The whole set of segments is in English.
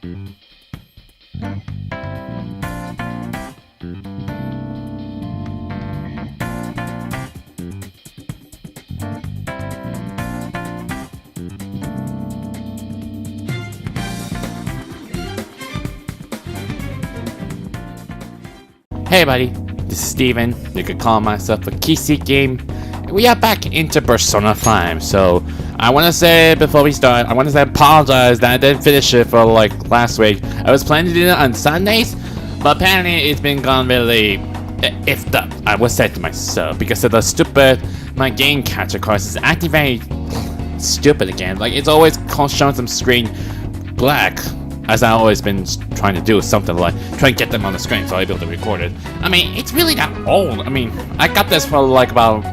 Hey buddy, this is Steven. You could call myself a Akechi game. We are back into Persona 5, so I want to say before we start, I apologize that I didn't finish it for like last week. I was planning to do it on Sundays, but apparently it's been gone really effed up, I would say to myself, because of the stupid, my game catcher course is acting very stupid again. Like it's always showing some screen black. As I've always been trying to do something like try and get them on the screen so I'll be able to record it. I mean, it's really not old. I mean, I got this for like about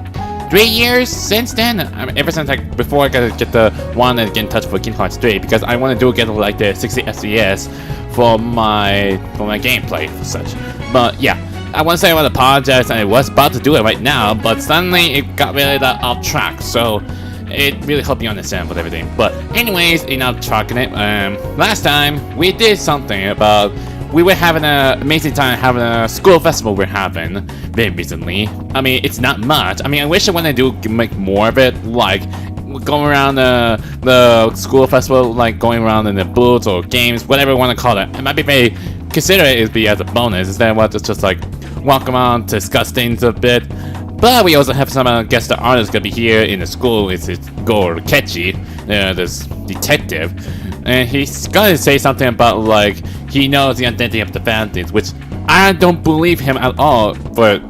3 years since then. I mean, ever since before I got to get the one and get in touch for Kingdom Hearts 3 because I want to get like the 60 FPS for my gameplay and such. But yeah, I want to say I want to apologize, and I was about to do it right now, but suddenly it got really off track. So it really helped you understand with everything. But anyways, enough talking it. Last time we did something about we were having an amazing time having a school festival we're having very recently. I mean, it's not much. I mean, I wish I wanted to make more of it, like going around the school festival, like going around in the booths or games, whatever you want to call it. It might be very consider it be as a bonus instead of what just like walk around, discuss things a bit. But we also have some guest artists gonna be here in the school. It's Akechi, this detective, and he's gonna say something about like he knows the identity of the families, which I don't believe him at all. But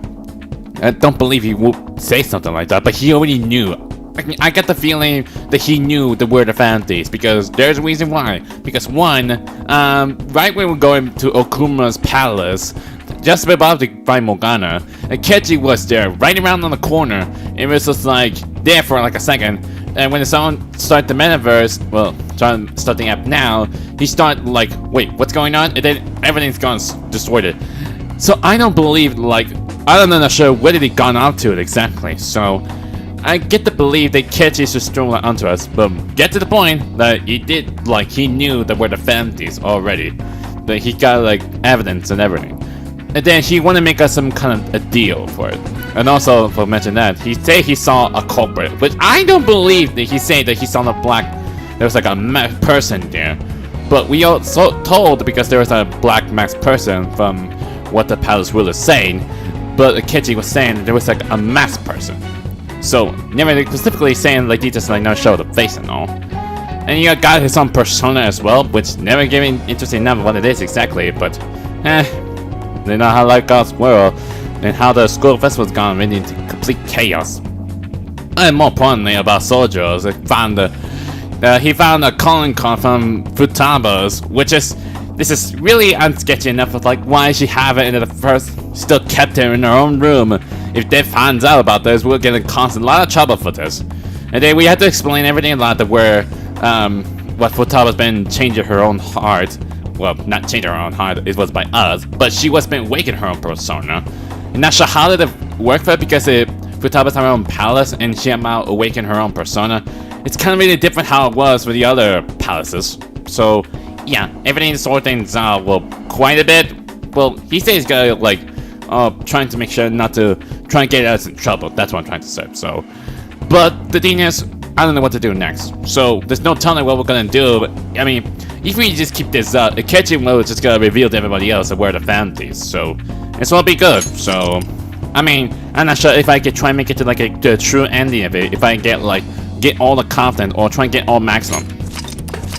I don't believe he would say something like that. But he already knew. I get the feeling that he knew the word of families because there's a reason why. Because one, right when we're going to Okuma's palace, just about to find Morgana, Akechi was there, right around on the corner. It was just like there for like a second, and when the song started the metaverse, well, start the app now, he started like, wait, what's going on? And then everything's gone distorted. So I don't believe, like, I'm not sure where did he gone out to it exactly. So I get to believe that Akechi's just thrown that onto us, but get to the point that he did, like, he knew that we're the families already, that he got like evidence and everything. And then he wanted to make us some kind of a deal for it. And also, for mention that, he said he saw a culprit, which I don't believe that he said that he saw there was like a person there. But we also told because there was a black masked person from what the palace ruler is saying. But Akechi was saying that there was like a masked person. So, never specifically saying like he just like not show the face and all. And he got his own persona as well, which never giving interesting enough what it is exactly, but they know how like God's world and how the school festival's gone really into complete chaos. And more importantly about soldiers, he found a calling card from Futaba's, which is this is really unsketchy enough of like why she have it in the first still kept her in her own room. If they finds out about this, we'll get in a lot of trouble for this. And then we had to explain everything a lot of where what Futaba's been changing her own heart. Well, not changing her own heart, it was by us, but she was been waking her own persona. And not sure how did it work for her because Futaba's her own palace and she might awaken her own persona. It's kind of really different how it was with the other palaces. So, yeah, everything sort things out, well, quite a bit. Well, he says he's gonna, like, trying to make sure not to try and get us in trouble. That's what I'm trying to say, so. But the thing is, I don't know what to do next. So, there's no telling what we're gonna do, but, I mean, if we just keep this up, Akechi will just gonna reveal to everybody else that we're the families, so it's gonna be good. So, I mean, I'm not sure if I could try and make it to like the true ending of it, if I get all the content or try and get all maximum.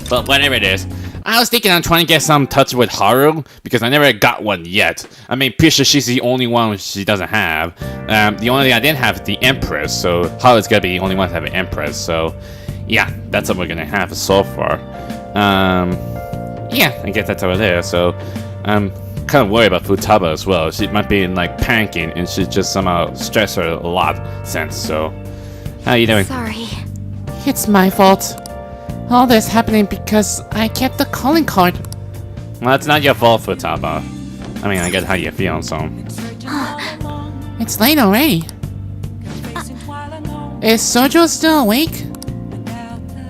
But whatever it is, I was thinking I'm trying to get some touch with Haru because I never got one yet. I mean, pretty sure she's the only one she doesn't have. The only thing I didn't have is the Empress, so Haru's gonna be the only one to have an Empress. So, yeah, that's what we're gonna have so far. Yeah, I guess that's over there. So, I'm kind of worried about Futaba as well. She might be like panicking, and she just somehow stressed her a lot since. So, how you doing? Sorry. It's my fault. All this happening because I kept the calling card. Well, it's not your fault, Futaba. I mean, I get how you feel, so. It's late already. Is Sojo still awake?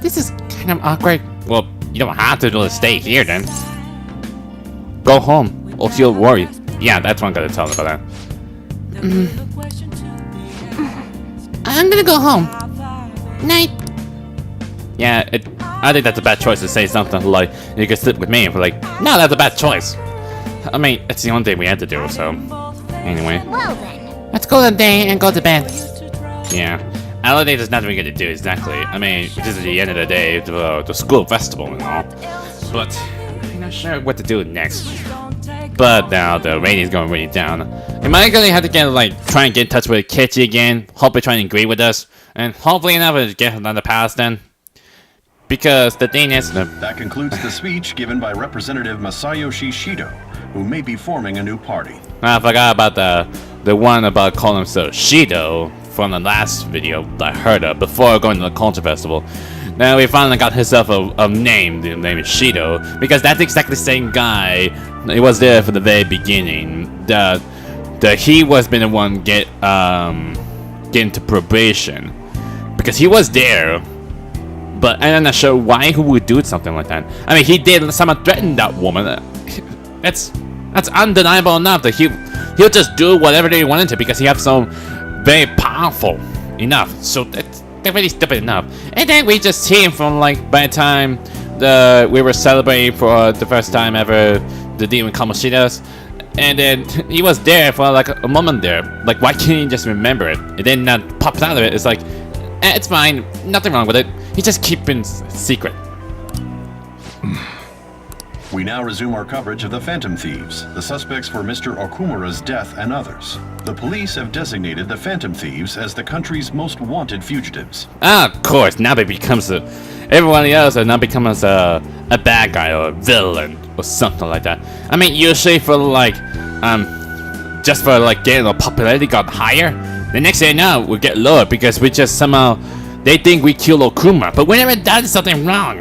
This is kind of awkward. Well, you don't have to really stay here then. go home, or he'll worry. Yeah, that's what I'm gonna tell him about that. I'm gonna go home. Night. Yeah, I think that's a bad choice to say something like, you can sleep with me, but like, no, that's a bad choice. I mean, it's the only thing we had to do, so. Anyway. Well then. Let's call it a day and go to bed. Yeah. Holiday there's nothing we get to do, exactly. I mean, this is the end of the day, the school festival and all. But, I'm not sure what to do next. But now the rating's going really down. Am I gonna have to get, like, try and get in touch with Akechi again? Hopefully try and agree with us. And hopefully enough get another pass then. Because the thing is... That concludes the speech given by Representative Masayoshi Shido, who may be forming a new party. I forgot about the one about calling himself Shido from the last video I heard of before going to the culture festival. Now he finally got himself a name, the name is Shido, because that's exactly the same guy. He was there from the very beginning. He was been the one get into probation because he was there. But I'm not sure why he would do something like that. I mean, he did someone threaten that woman. That's undeniable enough that he'll just do whatever they wanted to because he has so very powerful enough. So that's really stupid enough. And then we just see him from like by the time we were celebrating for the first time ever the demon Kamoshidas. And then he was there for like a moment there. Like, why can't he just remember it? And then not pops out of it. It's like, it's fine, nothing wrong with it. He just keeping secret. We now resume our coverage of the Phantom Thieves, the suspects for Mr. Okumura's death and others. The police have designated the Phantom Thieves as the country's most wanted fugitives. Ah, of course, now they becomes everyone else now becomes a bad guy or a villain or something like that. I mean, usually for like, just for like getting our popularity got higher, the next thing you know, we get lower because we just somehow, they think we kill Okuma, but we never done something wrong.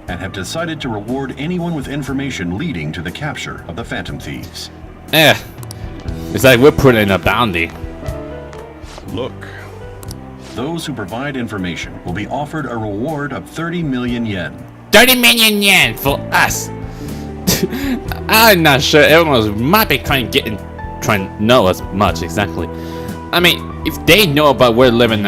And have decided to reward anyone with information leading to the capture of the Phantom Thieves. It's like we're putting in a bounty. Look. Those who provide information will be offered a reward of 30 million yen. 30 million yen for us. I'm not sure everyone might be trying to know as much exactly. I mean, if they know about we're living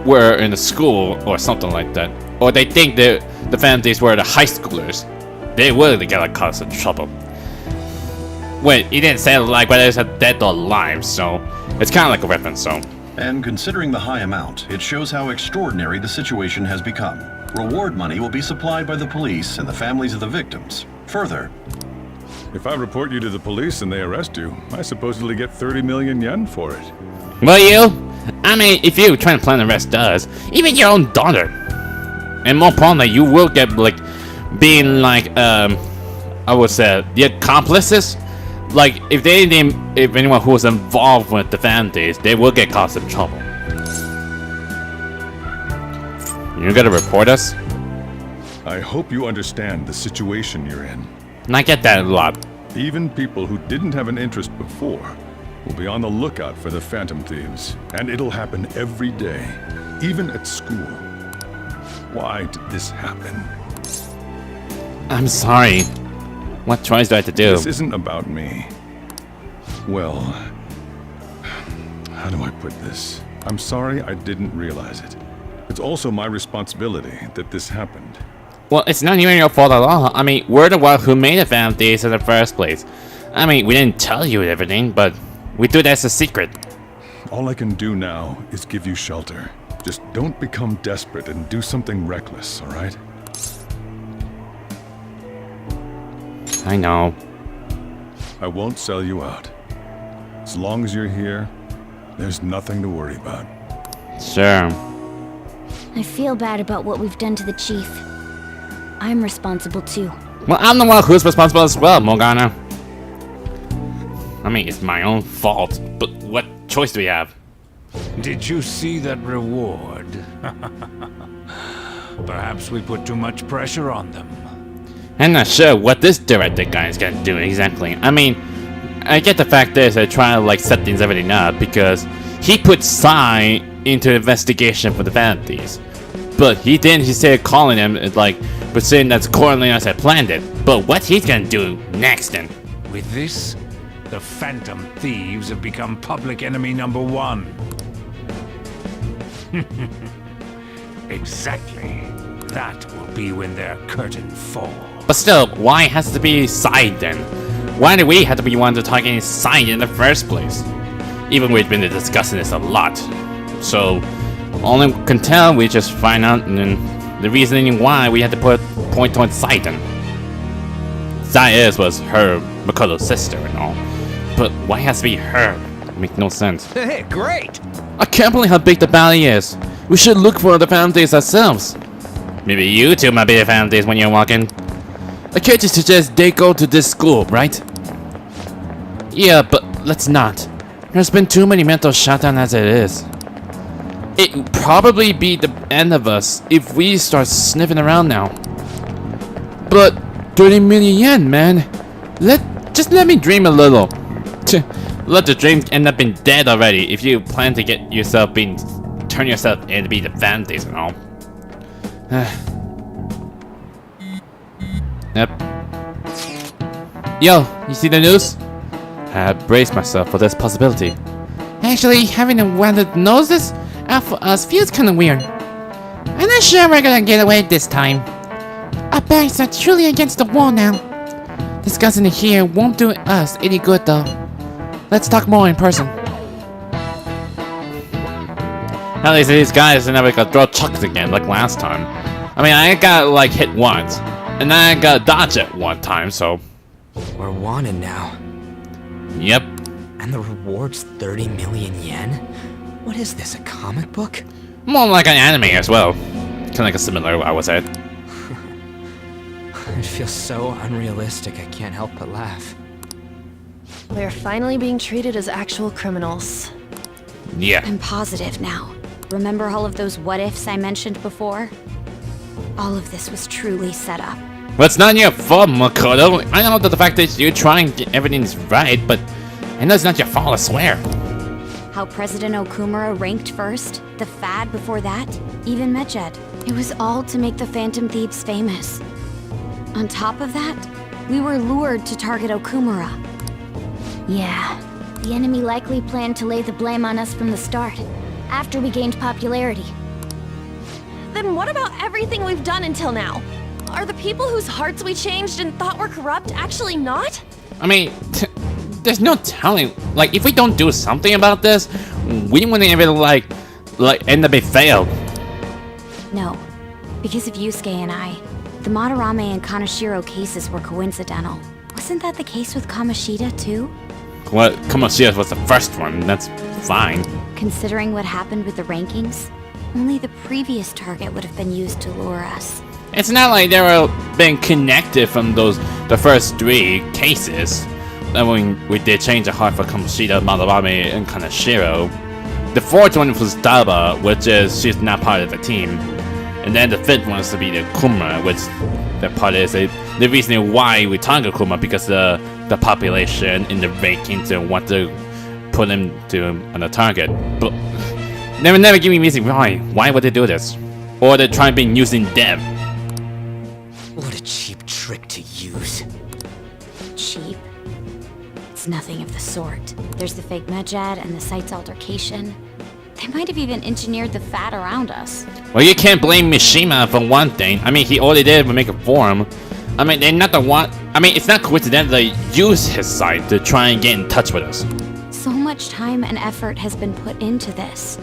we're in a school or something like that, or they think that the families were the high schoolers, they will get like cause in trouble. Wait, he didn't say like whether it's a dead or alive, so it's kind of like a weapon, so. And considering the high amount, it shows how extraordinary the situation has become. Reward money will be supplied by the police and the families of the victims. Further, if I report you to the police and they arrest you, I supposedly get 30 million yen for it. Will you? I mean, if you try to plan the rest does, even your own daughter. And more importantly, you will get like being like I would say the accomplices. Like if anyone who was involved with the families, they will get caught in trouble. You gotta report us? I hope you understand the situation you're in. And I get that a lot. Even people who didn't have an interest before will be on the lookout for the Phantom Thieves. And it'll happen every day, even at school. Why did this happen? I'm sorry. What choice do I have to do? This isn't about me. Well, how do I put this? I'm sorry I didn't realize it. It's also my responsibility that this happened. Well, it's not even your fault at all. I mean, we're the one who made the families in the first place. I mean, we didn't tell you everything, but we do that as a secret. All I can do now is give you shelter. Just don't become desperate and do something reckless, all right? I know. I won't sell you out. As long as you're here, there's nothing to worry about. Sure. I feel bad about what we've done to the chief. I'm responsible too. Well, I'm the one who's responsible as well, Morgana. I mean, it's my own fault, but what choice do we have? Did you see that reward? Perhaps we put too much pressure on them. I'm not sure what this director guy is gonna do exactly. I mean, I get the fact is they're trying to like set things everything up because he put Sai into investigation for the families. But he started calling him like saying that's Cornelius had planned it. But what he's gonna do next then? With this, the Phantom Thieves have become public enemy #1. Exactly. That will be when their curtain falls. But still, why has to be side then? Why do we have to be one to target side in the first place? Even we've been discussing this a lot. So, only can tell we just find out and then the reasoning why we had to put point towards side then. Zayas was her Makoto's sister and all. But why has to be her? Make no sense. Hey, great! I can't believe how big the valley is. We should look for the families ourselves. Maybe you two might be the families when you're walking. Akechi suggests they go to this school, right? Yeah, but let's not. There's been too many mental shutdown as it is. It'd probably be the end of us if we start sniffing around now. But 30 million yen, man. Just let me dream a little. Let the dreams end up being dead already if you plan to get yourself turn yourself in to be the families and all. Yep. Yo, you see the news? I braced myself for this possibility. Actually, having a one that knows this out for us feels kinda weird. I'm not sure we're gonna get away this time. Our backs are truly against the wall now. Discussing it here won't do us any good though. Let's talk more in person. At least these guys are never gonna throw chucks again like last time. I mean, I got like hit once, and then I got dodged it one time, so. We're wanted now. Yep. And the reward's 30 million yen? What is this, a comic book? More like an anime as well. Kinda like a similar, I would say. It feels so unrealistic, I can't help but laugh. We're finally being treated as actual criminals. Yeah. I'm positive now. Remember all of those what-ifs I mentioned before? All of this was truly set up. Well, it's not your fault, Makoto. I know that the fact that you're trying to get everything's right, but I know it's not your fault, I swear. How President Okumura ranked first, the Fad before that, even Medjed. It was all to make the Phantom Thieves famous. On top of that, we were lured to target Okumura. Yeah, the enemy likely planned to lay the blame on us from the start, after we gained popularity. Then what about everything we've done until now? Are the people whose hearts we changed and thought were corrupt actually not? I mean, there's no telling. Like, if we don't do something about this, we wouldn't even like end up a fail. No, because of Yusuke and I, the Madarame and Kaneshiro cases were coincidental. Wasn't that the case with Kamoshida too? Well, Kamoshida was the first one. That's fine. Considering what happened with the rankings, only the previous target would have been used to lure us. It's not like they were being connected from the first 3 cases. And when we did change the heart for Kamoshida, Madarame, and Kaneshiro. The 4th one was Daba, which is she's not part of the team. And then the 5th one is to be the Kuma, which the part is the reason why we target Kuma because the population in the rankings and want to put him on the target. But never give me a reason why. Why would they do this? Or they're trying to be using them. What a cheap trick to use. Cheap? It's nothing of the sort. There's the fake Medjed and the site's altercation. They might have even engineered the Fat around us. Well, you can't blame Mishima for one thing. I mean, he already did make a forum. I mean, they're not the one. I mean, it's not coincidental they use his site to try and get in touch with us. So much time and effort has been put into this.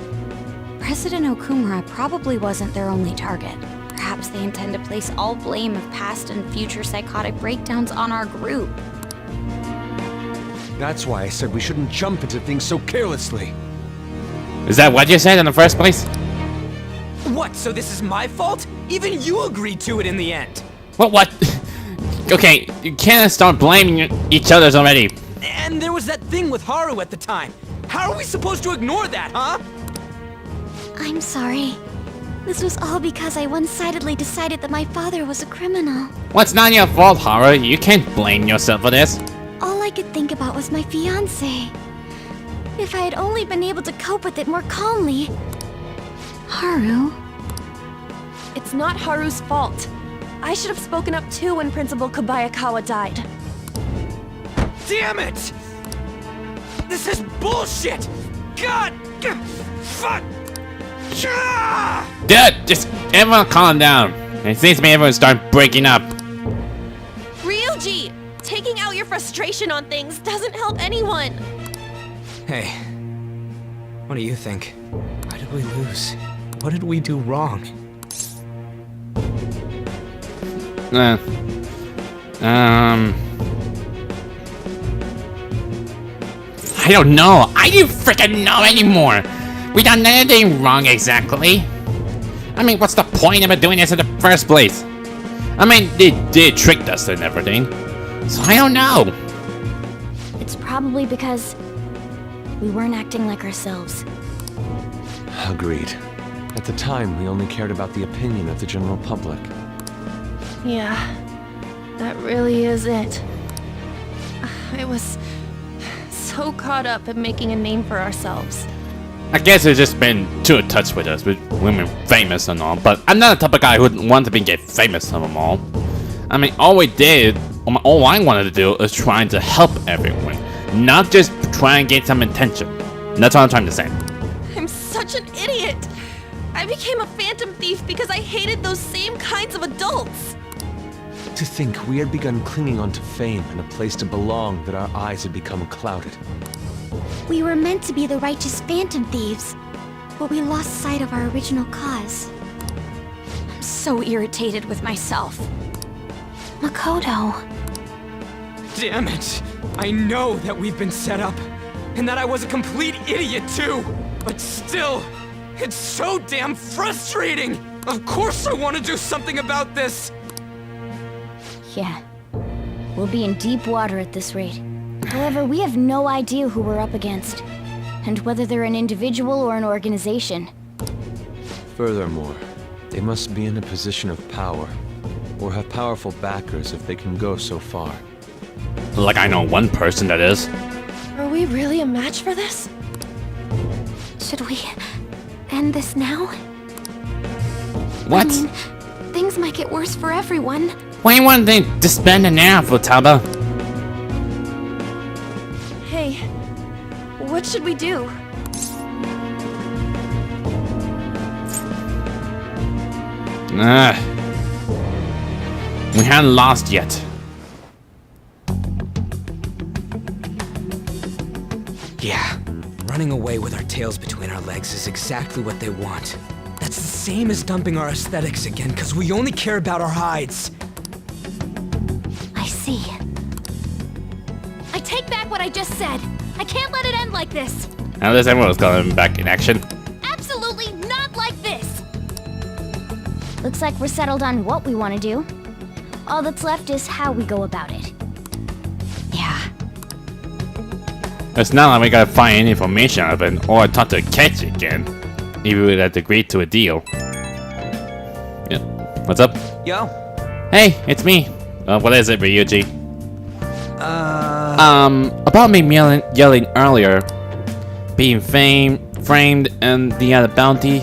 President Okumura probably wasn't their only target. Perhaps they intend to place all blame of past and future psychotic breakdowns on our group. That's why I said we shouldn't jump into things so carelessly. Is that what you said in the first place? What, so this is my fault? Even you agreed to it in the end. What? Okay, you can't start blaming each other already. And there was that thing with Haru at the time. How are we supposed to ignore that, huh? I'm sorry. This was all because I one-sidedly decided that my father was a criminal. What's not your fault, Haru? You can't blame yourself for this. All I could think about was my fiancé. If I had only been able to cope with it more calmly. Haru? It's not Haru's fault. I should have spoken up too when Principal Kobayakawa died. Damn it! This is bullshit! God! Fuck! Dude, just everyone calm down. It seems to me everyone start breaking up. Ryuji! Taking out your frustration on things doesn't help anyone. Hey, what do you think? Why did we lose? What did we do wrong? I don't know. I don't freaking know anymore. We done anything wrong exactly. I mean, what's the point of doing this in the first place? I mean, they tricked us and everything. So I don't know. It's probably because we weren't acting like ourselves. Agreed. At the time, we only cared about the opinion of the general public. Yeah, that really is it. I was so caught up in making a name for ourselves. I guess it's just been too in touch with us, with women famous and all. But I'm not the type of guy who would want to get famous of them all. I mean, all I wanted to do is trying to help everyone, not just try and get some attention. That's what I'm trying to say. I'm such an idiot! I became a phantom thief because I hated those same kinds of adults! To think we had begun clinging onto fame and a place to belong, that our eyes had become clouded. We were meant to be the righteous phantom thieves, but we lost sight of our original cause. I'm so irritated with myself. Makoto. Damn it! I know that we've been set up, and that I was a complete idiot too! But still, it's so damn frustrating! Of course I want to do something about this! Yeah. We'll be in deep water at this rate. However, we have no idea who we're up against, and whether they're an individual or an organization. Furthermore, they must be in a position of power, or have powerful backers if they can go so far. Like I know one person that is. Are we really a match for this? Should we end this now? What? I mean, things might get worse for everyone. Why you want to disband it now, Futaba? Hey, what should we do? We haven't lost yet. Yeah, running away with our tails between our legs is exactly what they want. That's the same as dumping our aesthetics again, because we only care about our hides. I see. I take back what I just said. I can't let it end like this. Now there's everyone was coming back in action. Absolutely not like this. Looks like we're settled on what we want to do. All that's left is how we go about it. Yeah. It's not like we gotta find any information out of it or talk to Akechi again. Maybe we'd have to agree to a deal. Yeah. What's up? Yo. Hey, it's me. What is it, Ryuji? About me yelling earlier, being framed, and the other bounty.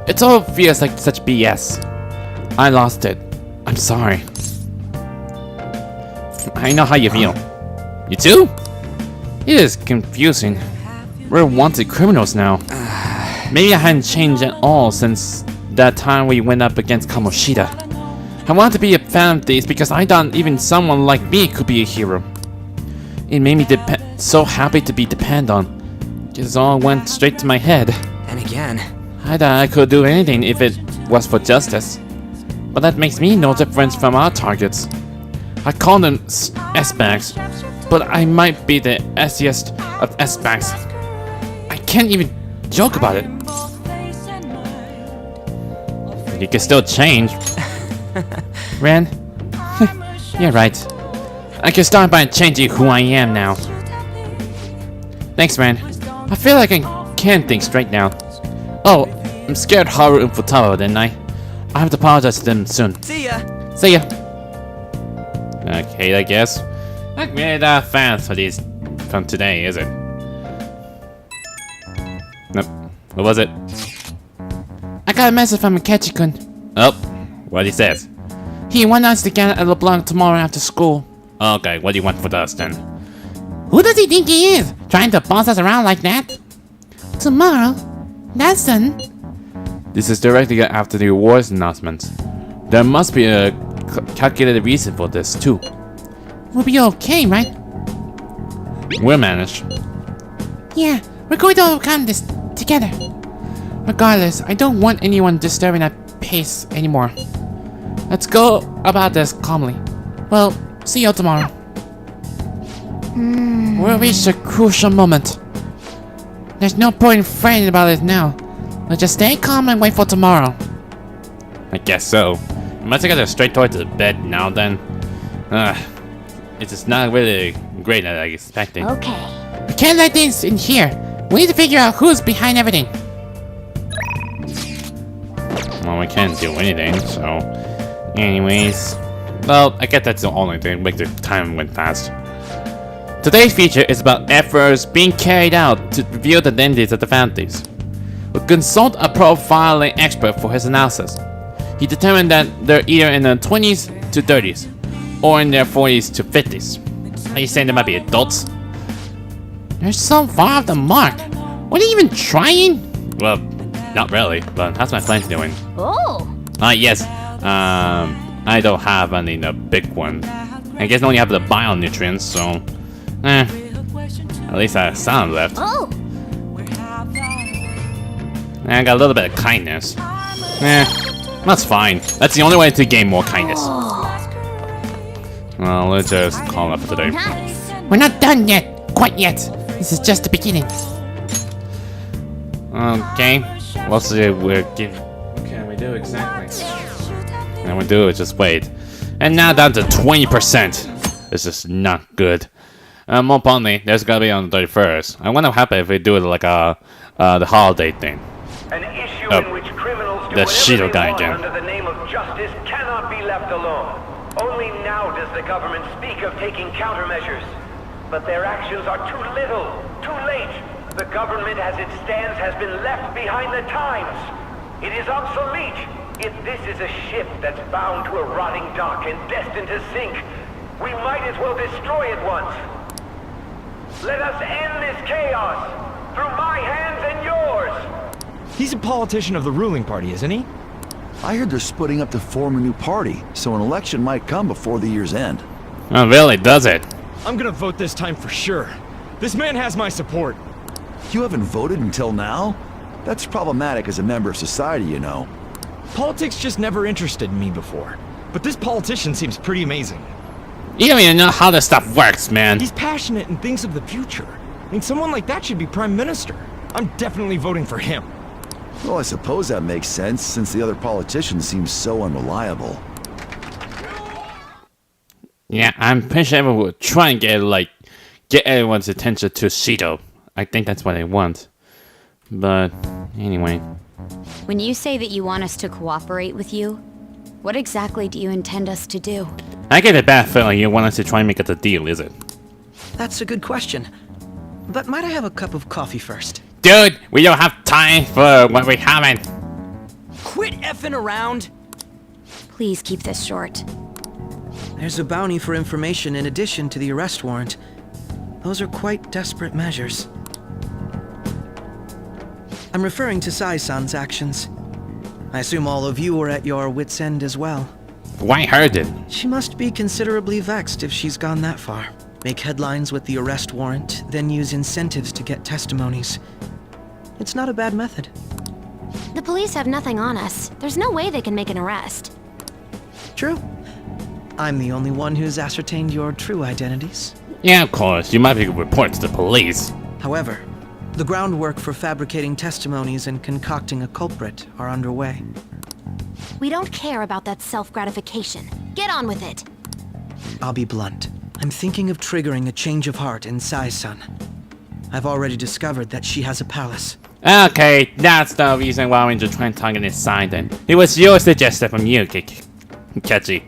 It's all feels like such BS. I lost it. I'm sorry. I know how you feel. You too? It is confusing. We're wanted criminals now. Maybe I hadn't changed at all since that time we went up against Kamoshida. I wanted to be a fan of these because I thought even someone like me could be a hero. It made me so happy to be depended on. It all went straight to my head. And again. I thought I could do anything if it was for justice. But that makes me no difference from our targets. I call them S-bags, but I might be the S-iest of S-bags. I can't even joke about it. You can still change. Ren? You're right. I can start by changing who I am now. Thanks, Ren. I feel like I can't think straight now. Oh, I'm scared Haru and Futaba, didn't I? I have to apologize to them soon. See ya. See ya. Okay, I guess. Not really that fans for these from today, is it? Nope. What was it? I got a message from Akechi-kun. Oh, what he says. He wants us to get at LeBlanc tomorrow after school. Okay, what do you want with us then? Who does he think he is? Trying to boss us around like that? Tomorrow? That's done. This is directly after the awards announcement. There must be a calculated reason for this too. We'll be okay, right? We'll manage. Yeah, we're going to overcome this together. Regardless, I don't want anyone disturbing that pace anymore. Let's go about this calmly. Well, see you tomorrow. We'll reach a crucial moment. There's no point in fretting about it now. Let's just stay calm and wait for tomorrow. I guess so. You must have got straight towards the bed now then. It's just not really great as I expected. Okay. We can't let things in here. We need to figure out who's behind everything. Well, we can't do anything, so... Anyways... Well, I guess that's the only thing, like the time went fast. Today's feature is about efforts being carried out to reveal the identities of the families. We'll consult a profiling expert for his analysis. He determined that they're either in their 20s to 30s, or in their 40s to 50s. Are you saying they might be adults? They're so far off the mark. What are you even trying? Well, not really, but how's my friend doing? Oh! Yes. I don't have any the big one. I guess I only have the bio nutrients, so at least I have some left. Oh! I got a little bit of kindness. That's fine. That's the only way to gain more kindness. Well, let's just call it for today. Nice. We're not done yet. Quite yet. This is just the beginning. Okay. We'll see what can we do exactly? And we do is just wait. And now down to 20%. This is not good. More importantly, there's gonna be on the 31st. I wonder what happens if we do it like the holiday thing. An issue in which criminals do that Shido whatever guy they want again. under the name of justice cannot be left alone. Only now does the government speak of taking countermeasures. But their actions are too little, too late. The government as it stands has been left behind the times. It is obsolete. If this is a ship that's bound to a rotting dock and destined to sink, we might as well destroy it once. Let us end this chaos through my hands and yours. He's a politician of the ruling party, isn't he? I heard they're splitting up to form a new party, so an election might come before the year's end. Oh, really? Does it? I'm gonna vote this time for sure. This man has my support. You haven't voted until now? That's problematic as a member of society, you know. Politics just never interested me before. But this politician seems pretty amazing. You don't even know how this stuff works, man. He's passionate and thinks of the future. I mean, someone like that should be prime minister. I'm definitely voting for him. Well, I suppose that makes sense, since the other politicians seem so unreliable. Yeah, I'm pretty sure everyone will try and get everyone's attention to Shido. I think that's what they want. But anyway. When you say that you want us to cooperate with you, what exactly do you intend us to do? I get a bad feeling you want us to try and make it a deal, is it? That's a good question. But might I have a cup of coffee first? Dude, we don't have time for what we haven't. Quit effing around! Please keep this short. There's a bounty for information in addition to the arrest warrant. Those are quite desperate measures. I'm referring to Sai-san's actions. I assume all of you are at your wits' end as well. Why her did? She must be considerably vexed if she's gone that far. Make headlines with the arrest warrant, then use incentives to get testimonies. It's not a bad method. The police have nothing on us. There's no way they can make an arrest. True. I'm the only one who's ascertained your true identities. Yeah, of course. You might be report to the police. However, the groundwork for fabricating testimonies and concocting a culprit are underway. We don't care about that self-gratification. Get on with it. I'll be blunt. I'm thinking of triggering a change of heart in Sai-san. I've already discovered that she has a palace. Okay, that's the reason why we're trying to target his side then. It was your suggestion from you, Akechi.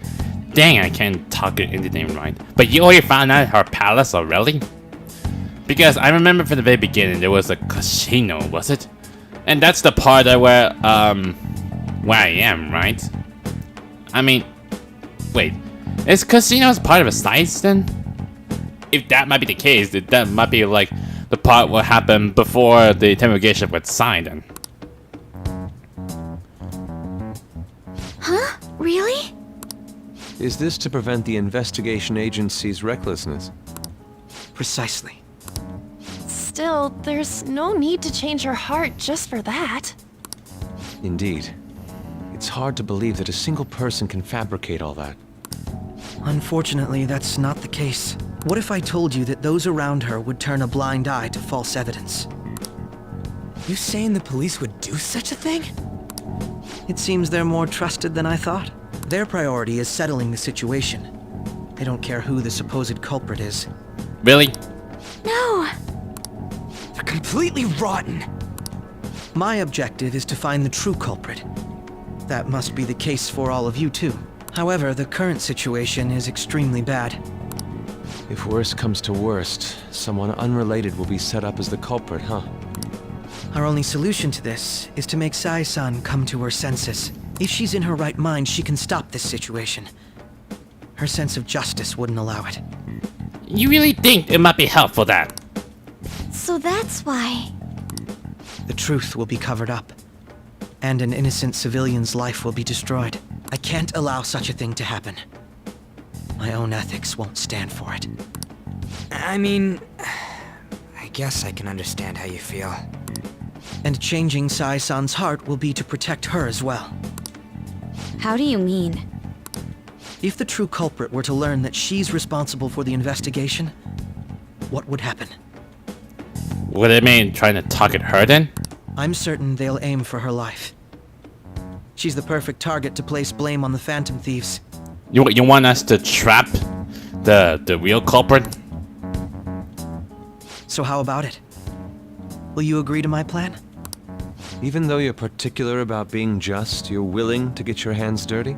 Dang, I can't talk anything right. But you already found out her palace already? Because I remember from the very beginning there was a casino, was it? And that's the part where I am, right? I mean, Wait, is casinos part of a science then? If that might be the case, then that might be like the part what happened before the interrogation was signed then. Huh? Really? Is this to prevent the investigation agency's recklessness? Precisely. Still, there's no need to change her heart just for that. Indeed. It's hard to believe that a single person can fabricate all that. Unfortunately, that's not the case. What if I told you that those around her would turn a blind eye to false evidence? You saying the police would do such a thing? It seems they're more trusted than I thought. Their priority is settling the situation. They don't care who the supposed culprit is. Really? No! They're completely rotten! My objective is to find the true culprit. That must be the case for all of you too. However, the current situation is extremely bad. If worst comes to worst, someone unrelated will be set up as the culprit, huh? Our only solution to this is to make Sai-san come to her senses. If she's in her right mind, she can stop this situation. Her sense of justice wouldn't allow it. You really think it might be helpful that? So that's why. The truth will be covered up, and an innocent civilian's life will be destroyed. I can't allow such a thing to happen. My own ethics won't stand for it. I mean, I guess I can understand how you feel. And changing Sai-san's heart will be to protect her as well. How do you mean? If the true culprit were to learn that she's responsible for the investigation, what would happen? Would it mean trying to target her then? I'm certain they'll aim for her life. She's the perfect target to place blame on the Phantom Thieves. You want us to trap the real culprit? So how about it? Will you agree to my plan? Even though you're particular about being just, you're willing to get your hands dirty?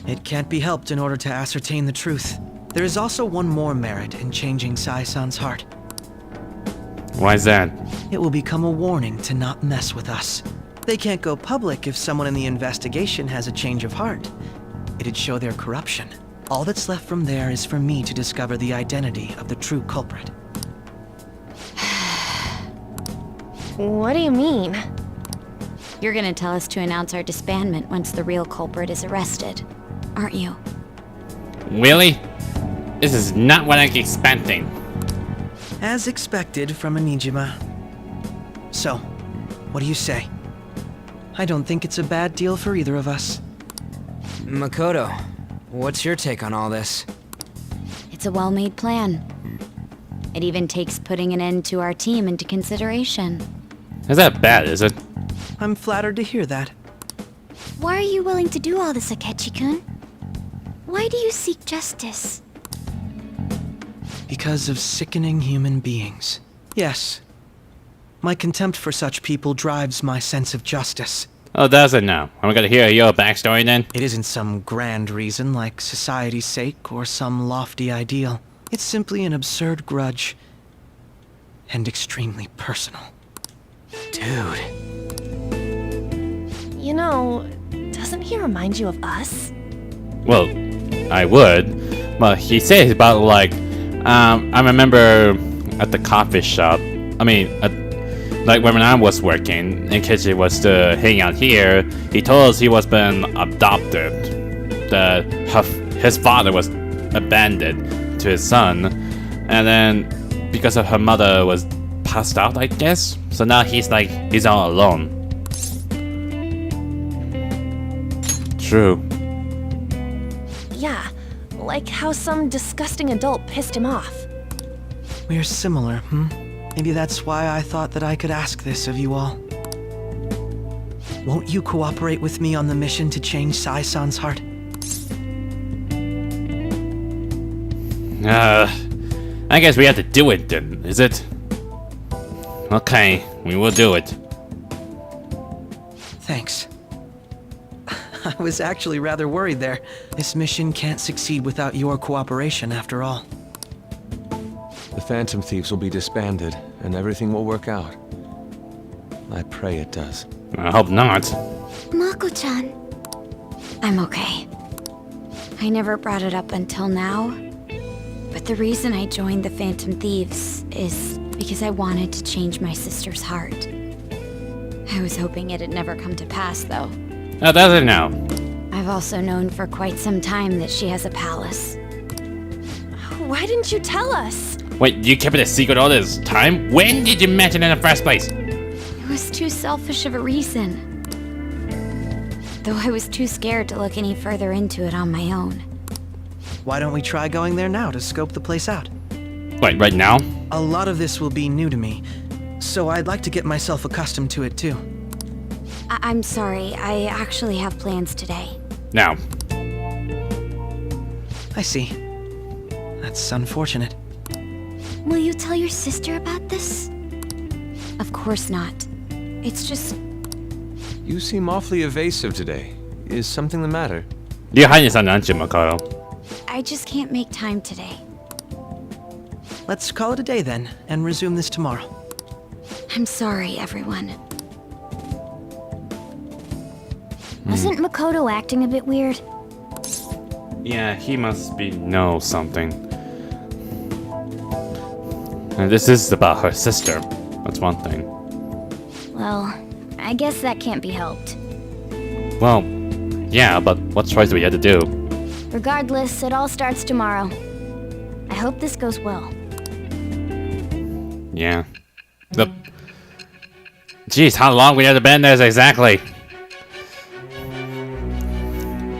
It can't be helped in order to ascertain the truth. There is also one more merit in changing Sai-san's heart. Why is that? It will become a warning to not mess with us. They can't go public if someone in the investigation has a change of heart. It'd show their corruption. All that's left from there is for me to discover the identity of the true culprit. What do you mean? You're gonna tell us to announce our disbandment once the real culprit is arrested, aren't you? Really? This is not what I'm expecting. As expected from a Nijima. So, what do you say? I don't think it's a bad deal for either of us. Makoto, what's your take on all this? It's a well-made plan. It even takes putting an end to our team into consideration. Is that bad, is it? I'm flattered to hear that. Why are you willing to do all this, Akechi-kun? Why do you seek justice? Because of sickening human beings. Yes. My contempt for such people drives my sense of justice. Oh, does it now? I'm gonna hear your backstory then? It isn't some grand reason like society's sake or some lofty ideal. It's simply an absurd grudge. And extremely personal. Dude. You know, doesn't he remind you of us? Well, I would. Well, he says about like, I remember at the coffee shop. I mean, like when I was working, and Akechi was to hang out here. He told us he was been adopted. That his father was abandoned to his son, and then because of her mother was passed out, I guess. So now he's all alone. True. Yeah, like how some disgusting adult pissed him off. We're similar, Maybe that's why I thought that I could ask this of you all. Won't you cooperate with me on the mission to change Sai-san's heart? I guess we have to do it then, is it? Okay, we will do it. Thanks. I was actually rather worried there. This mission can't succeed without your cooperation, after all. The Phantom Thieves will be disbanded, and everything will work out. I pray it does. I hope not. Mako-chan. I'm okay. I never brought it up until now, but the reason I joined the Phantom Thieves is because I wanted to change my sister's heart. I was hoping it'd never come to pass, though. Oh, does it now? I've also known for quite some time that she has a palace. Why didn't you tell us? Wait, you kept it a secret all this time? When did you mention it in the first place? It was too selfish of a reason. Though I was too scared to look any further into it on my own. Why don't we try going there now to scope the place out? Wait, right now? A lot of this will be new to me, so I'd like to get myself accustomed to it too. I'm sorry, I actually have plans today. Now. I see. That's unfortunate. Will you tell your sister about this? Of course not. It's just... You seem awfully evasive today. Is something the matter? You're hiding something, aren't you, Makoto? I just can't make time today. Let's call it a day then, and resume this tomorrow. I'm sorry, everyone. Wasn't Makoto acting a bit weird? Yeah, he must be know something. And this is about her sister. That's one thing. Well, I guess that can't be helped. Well, yeah, but what choice do we have to do? Regardless, it all starts tomorrow. I hope this goes well. Yeah. Jeez, how long we have to been there exactly?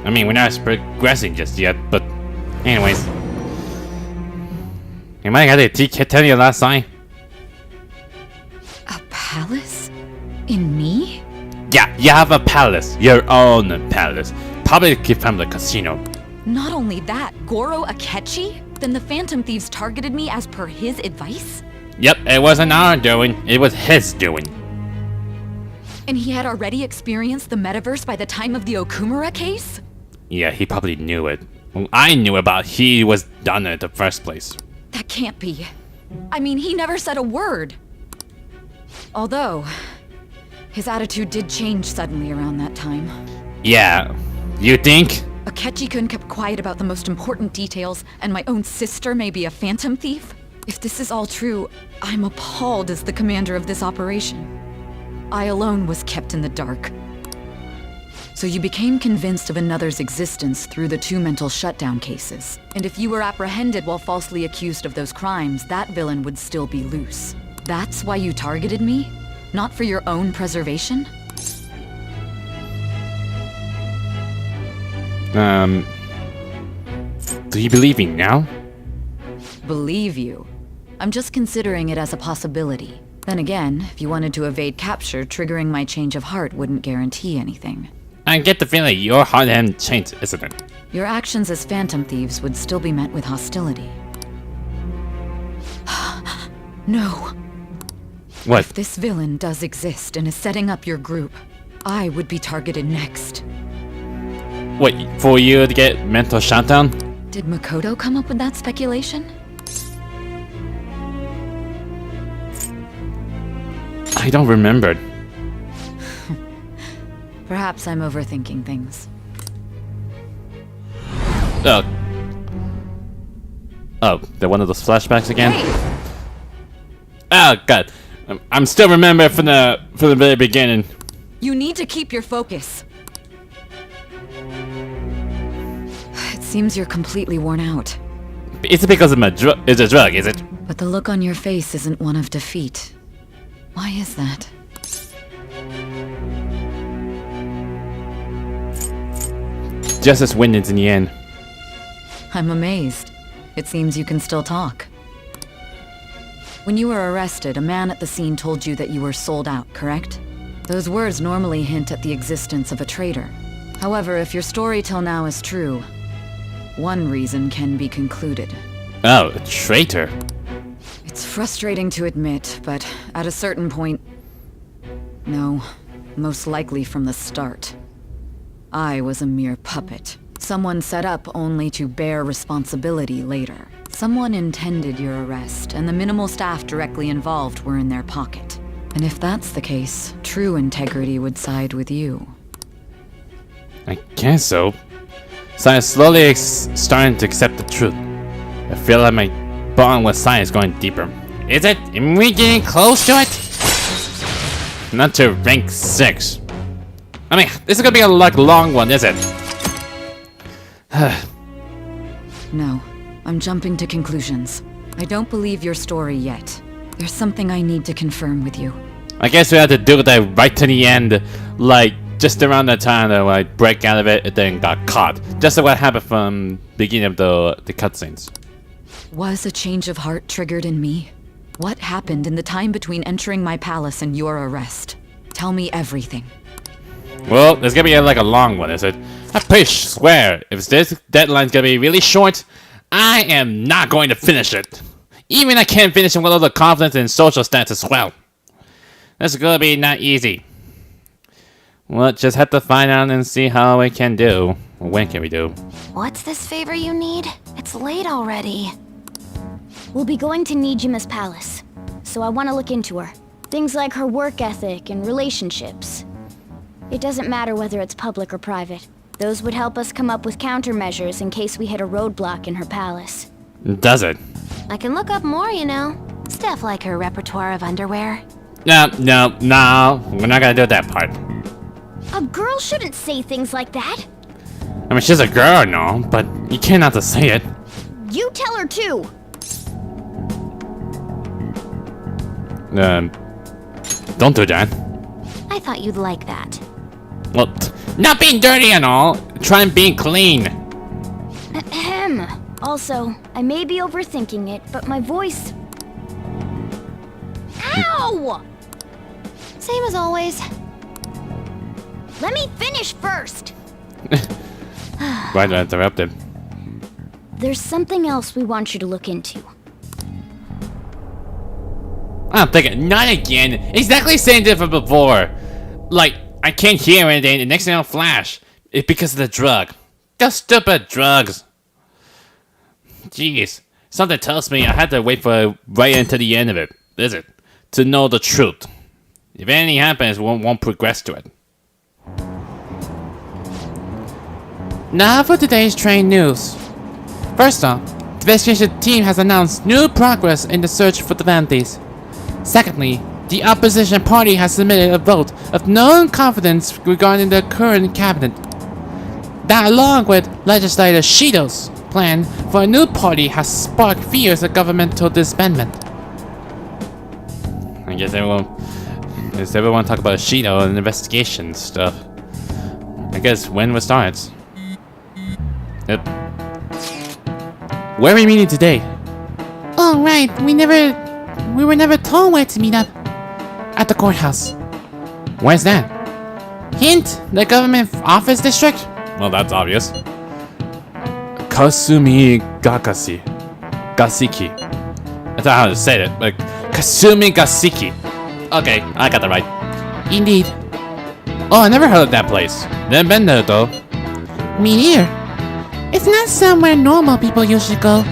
I mean, we're not progressing just yet, but anyways. You might have to tell you last time. A palace? In me? Yeah, you have a palace. Your own palace. Probably from the casino. Not only that, Goro Akechi? Then the Phantom Thieves targeted me as per his advice? Yep, it wasn't our doing. It was his doing. And he had already experienced the metaverse by the time of the Okumura case? Yeah, he probably knew it. Well, I knew about he was done in the first place. That can't be. I mean, he never said a word. Although, his attitude did change suddenly around that time. Yeah, you think? Akechi-kun kept quiet about the most important details, and my own sister may be a phantom thief? If this is all true, I'm appalled as the commander of this operation. I alone was kept in the dark. So you became convinced of another's existence through the 2 mental shutdown cases. And if you were apprehended while falsely accused of those crimes, that villain would still be loose. That's why you targeted me? Not for your own preservation? Do you believe me now? Believe you? I'm just considering it as a possibility. Then again, if you wanted to evade capture, triggering my change of heart wouldn't guarantee anything. I get the feeling your heart hadn't changed, isn't it? Your actions as Phantom Thieves would still be met with hostility. No. What? If this villain does exist and is setting up your group, I would be targeted next. What, for you to get mental shutdown? Did Makoto come up with that speculation? I don't remember. Perhaps I'm overthinking things. Oh, they're one of those flashbacks again? Hey! Oh, God. I'm still remembering from the very beginning. You need to keep your focus. It seems you're completely worn out. It's because of it's a drug, is it? But the look on your face isn't one of defeat. Why is that? Justice wins in the end. I'm amazed. It seems you can still talk. When you were arrested, a man at the scene told you that you were sold out, correct? Those words normally hint at the existence of a traitor. However, if your story till now is true, one reason can be concluded. Oh, a traitor. It's frustrating to admit, but at a certain point... No, most likely from the start. I was a mere puppet. Someone set up only to bear responsibility later. Someone intended your arrest, and the minimal staff directly involved were in their pocket. And if that's the case, true integrity would side with you. I guess so. Science slowly starting to accept the truth. I feel like my bond with science is going deeper. Is it? Am we getting close to it? Not to rank 6. I mean, this is gonna be a long one, is it? No, I'm jumping to conclusions. I don't believe your story yet. There's something I need to confirm with you. I guess we had to do that right to the end, like just around the time that I break out of it and then got caught. Just like what happened from the beginning of the cutscenes. Was a change of heart triggered in me? What happened in the time between entering my palace and your arrest? Tell me everything. Well, there's gonna be like a long one, is it? I pretty swear, if this deadline's gonna be really short, I am not going to finish it. Even I can't finish it with all the confidence and social stats as well. That's gonna be not easy. We'll just have to find out and see how we can do. When can we do? What's this favor you need? It's late already. We'll be going to Nijima's palace, so I want to look into her. Things like her work ethic and relationships. It doesn't matter whether it's public or private. Those would help us come up with countermeasures in case we hit a roadblock in her palace. Does it? I can look up more, you know. Stuff like her repertoire of underwear. No, we're not gonna do that part. A girl shouldn't say things like that. I mean, she's a girl, no, but you can't not to say it. You tell her too. Don't do that. I thought you'd like that. Well, not being dirty and all. Try and being clean. Ahem. Also, I may be overthinking it, but my voice... Ow! Same as always. Let me finish first. Why did I interrupt him? There's something else we want you to look into. I'm thinking, not again. Exactly the same thing from before. Like, I can't hear anything, the next thing I'll flash. It's because of the drug. Those stupid drugs. Jeez. Something tells me I had to wait for right into the end of it, is it? To know the truth. If anything happens, we won't progress to it. Now for today's train news. First off, the investigation team has announced new progress in the search for the Vanthys. Secondly, the opposition party has submitted a vote of no confidence regarding the current cabinet. That, along with legislator Shido's plan for a new party, has sparked fears of governmental disbandment. I guess everyone talk about Shido and investigation stuff. I guess when it starts. Yep. Where are we meeting today? Oh right, we were never told where to meet up. At the courthouse. Where's that? Hint, the government office district? Well, that's obvious. Kasumi Gasiki. That's not how to say it. Like Kasumi Gasiki. Okay, I got that right. Indeed. Oh, I never heard of that place. Never been there though. Me neither. It's not somewhere normal people usually go.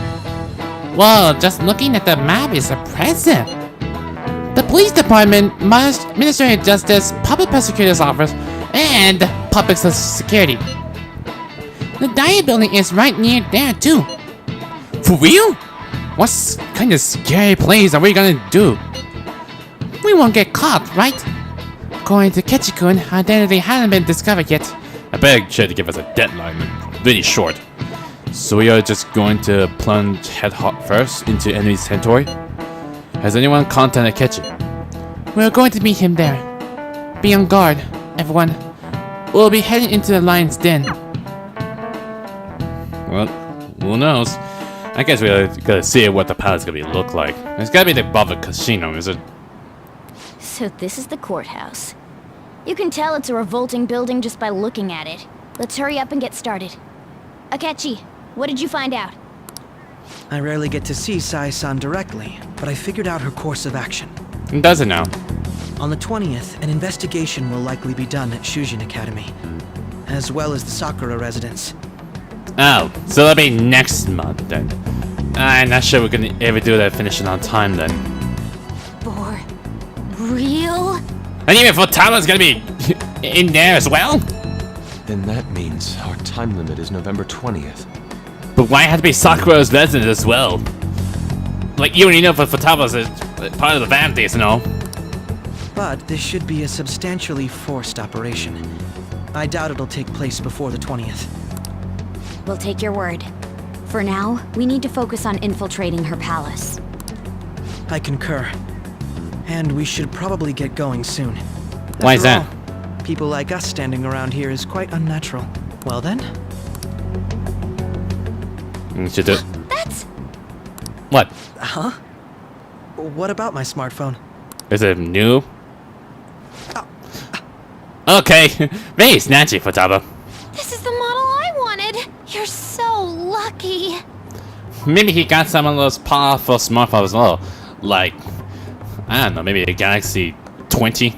Well, just looking at the map is impressive. The police department, Ministry of Justice, Public Prosecutor's Office, and Public Security. The diet building is right near there too. For real? What kind of scary place are we gonna do? We won't get caught, right? According to Akechi-kun, identity hasn't been discovered yet. I bet you should give us a deadline, really short. So we are just going to plunge head first into enemy's territory? Has anyone contacted Akechi? We're going to meet him there. Be on guard, everyone. We'll be heading into the lion's den. Well, who knows? I guess we gotta see what the palace is gonna look like. It's gotta be the above the casino, is it? So this is the courthouse. You can tell it's a revolting building just by looking at it. Let's hurry up and get started. Akechi, what did you find out? I rarely get to see Sai-san directly, but I figured out her course of action. Does it now? On the 20th, an investigation will likely be done at Shujin Academy, as well as the Sakura residence. Oh, so that'll be next month then. I'm not sure we're gonna ever do that finishing on time then. For real? And even Futala's gonna be in there as well? Then that means our time limit is November 20th. But why have to be Sakura's resident as well? Like, you already know for Futaba's is part of the Vanties, you know? But this should be a substantially forced operation. I doubt it'll take place before the 20th. We'll take your word. For now, we need to focus on infiltrating her palace. I concur. And we should probably get going soon. Why is that? After all, people like us standing around here is quite unnatural. Well then? Should do it. That's... What? Huh? What about my smartphone? Is it new? Okay, very snatchy, Futaba. This is the model I wanted! You're so lucky! Maybe he got some of those powerful smartphones as well. Like, I don't know, maybe a Galaxy 20?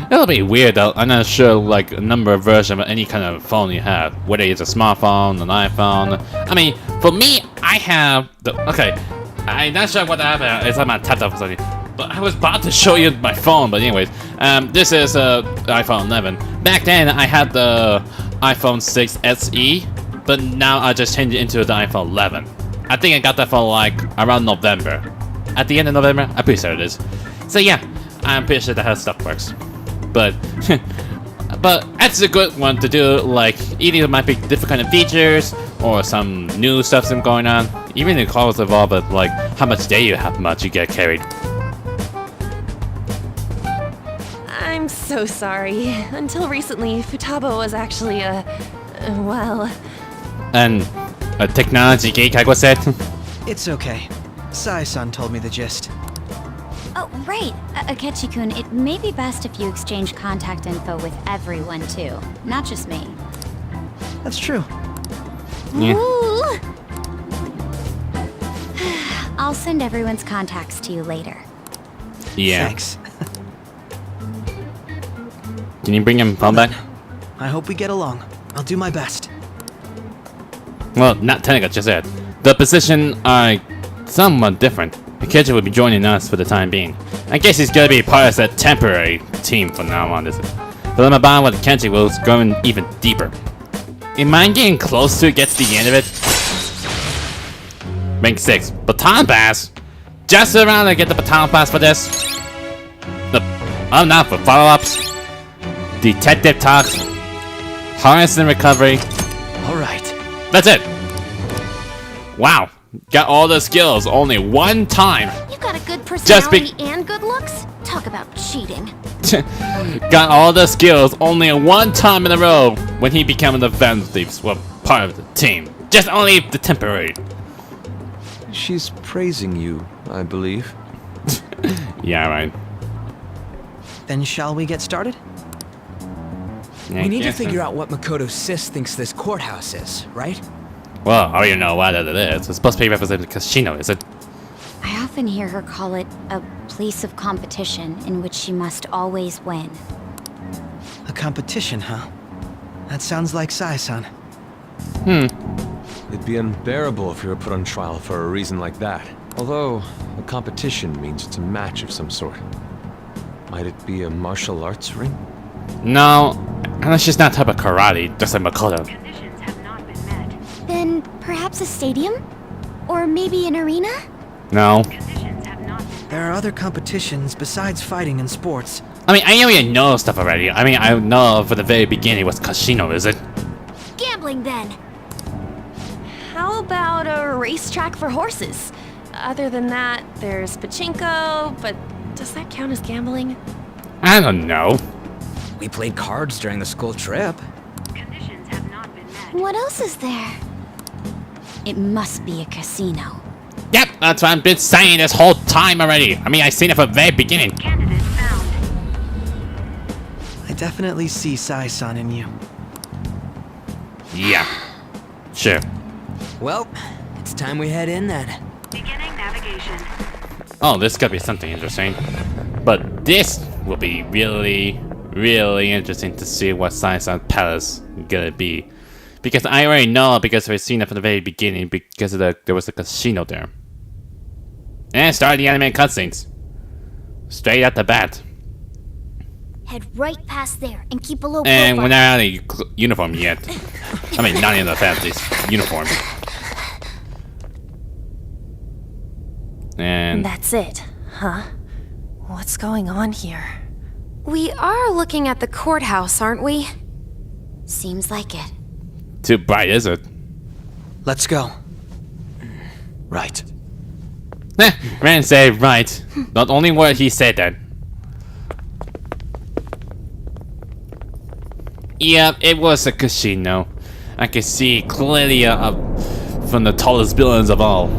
That'll be weird though. I'm not sure, like, a number of versions of any kind of phone you have. Whether it's a smartphone, an iPhone. I mean, for me, I have the... Okay, I'm not sure what I have. It's on my tablet or something. But I was about to show you my phone, but anyways. This is iPhone 11. Back then, I had the iPhone 6 SE. But now I just changed it into the iPhone 11. I think I got that phone, like, around November. At the end of November? I'm pretty sure it is. So yeah, I'm pretty sure that how stuff works. But but that's a good one to do. Like, either it might be different kind of features or some new stuff going on. Even in Call of Evolve, but like how much day you have, much you get carried. I'm so sorry. Until recently, Futaba was actually well... And a technology geek, I would say. It's okay. Sai-san told me the gist. Oh, right. Akechi-kun, it may be best if you exchange contact info with everyone, too. Not just me. That's true. Yeah. Ooh. I'll send everyone's contacts to you later. Yeah. Thanks. Can you bring him phone back? I hope we get along. I'll do my best. Well, not technically, just said. The position are somewhat different. Akechi will be joining us for the time being. I guess he's gonna be part of that temporary team from now on. But my bond with Akechi will go in even deeper. Am I getting close to get to the end of it? Rank 6. Baton Pass? Just around to get the Baton Pass for this? Not for follow-ups. Detective talks. Harness and recovery. Alright. That's it. Wow. Got all the skills only one time. You got a good personality and good looks? Talk about cheating. Got all the skills only one time in a row when he became the Phantom Thieves. Well, part of the team. Just only the temporary. She's praising you, I believe. Yeah, right. Then shall we get started? We need to figure out what Makoto's sis thinks this courthouse is, right? Well, I already know what it is. It's supposed to be representing the casino, is it? I often hear her call it a place of competition in which she must always win. A competition, huh? That sounds like Sai-san. It'd be unbearable if you were put on trial for a reason like that. Although, a competition means it's a match of some sort. Might it be a martial arts ring? No, unless she's not type of karate, just like Makoto. Then perhaps a stadium? Or maybe an arena? No. There are other competitions besides fighting and sports. I mean, I already know stuff already. I mean, I know from the very beginning it was casino, is it? Gambling then. How about a racetrack for horses? Other than that, there's pachinko, but does that count as gambling? I don't know. We played cards during the school trip. What else is there? It must be a casino. Yep, that's what I've been saying this whole time already. I mean, I've seen it from the very beginning. I definitely see Sai-san in you. Yeah. Sure. Well, it's time we head in then. Beginning navigation. Oh, this could be something interesting. But this will be really, really interesting to see what Sai-san Palace gonna be. Because I already know, because I've seen it from the very beginning, because of there was a casino there. And started the anime cutscenes. Straight at the bat. Head right past there and keep a low And profile. we're not out of uniform yet. I mean, not in the family's uniform. And That's it, huh? What's going on here? We are looking at the courthouse, aren't we? Seems like it. too bright, is it? Let's go. Right. Man say right. Not only what he said that. Yeah, it was a casino. I can see clearly from the tallest buildings of all.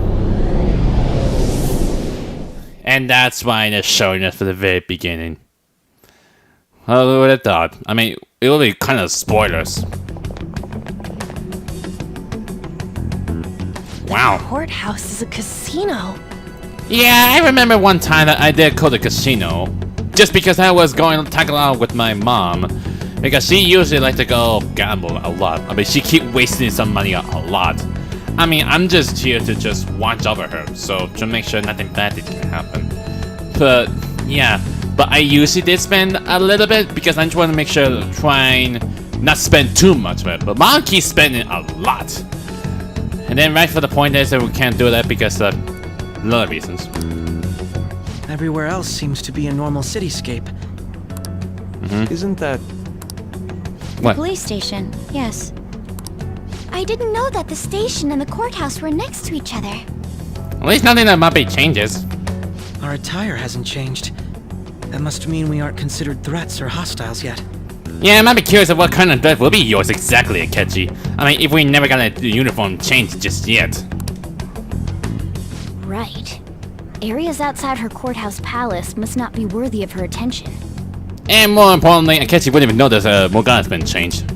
And that's why they're showing us for the very beginning. Who would have thought? I mean, it will be kind of spoilers. Wow. Courthouse is a casino. Yeah, I remember one time that I did go to casino. Just because I was going to tag along with my mom. Because she usually like to go gamble a lot. I mean, she keep wasting some money a lot. I mean, I'm just here to just watch over her. So, to make sure nothing bad is gonna happen. But, yeah. But I usually did spend a little bit because I just want to make sure to try and not spend too much of it. But mom keeps spending a lot. And then right for the point is that we can't do that because of a lot of reasons. Everywhere else seems to be a normal cityscape. Isn't that... What? Police station, yes. I didn't know that the station and the courthouse were next to each other. At least nothing that might be changes. Our attire hasn't changed. That must mean we aren't considered threats or hostiles yet. Yeah, I might be curious of what kind of dress will be yours exactly, Akechi. I mean, if we never got a uniform change just yet. Right. Areas outside her courthouse palace must not be worthy of her attention. And more importantly, Akechi wouldn't even notice Morgana's been changed.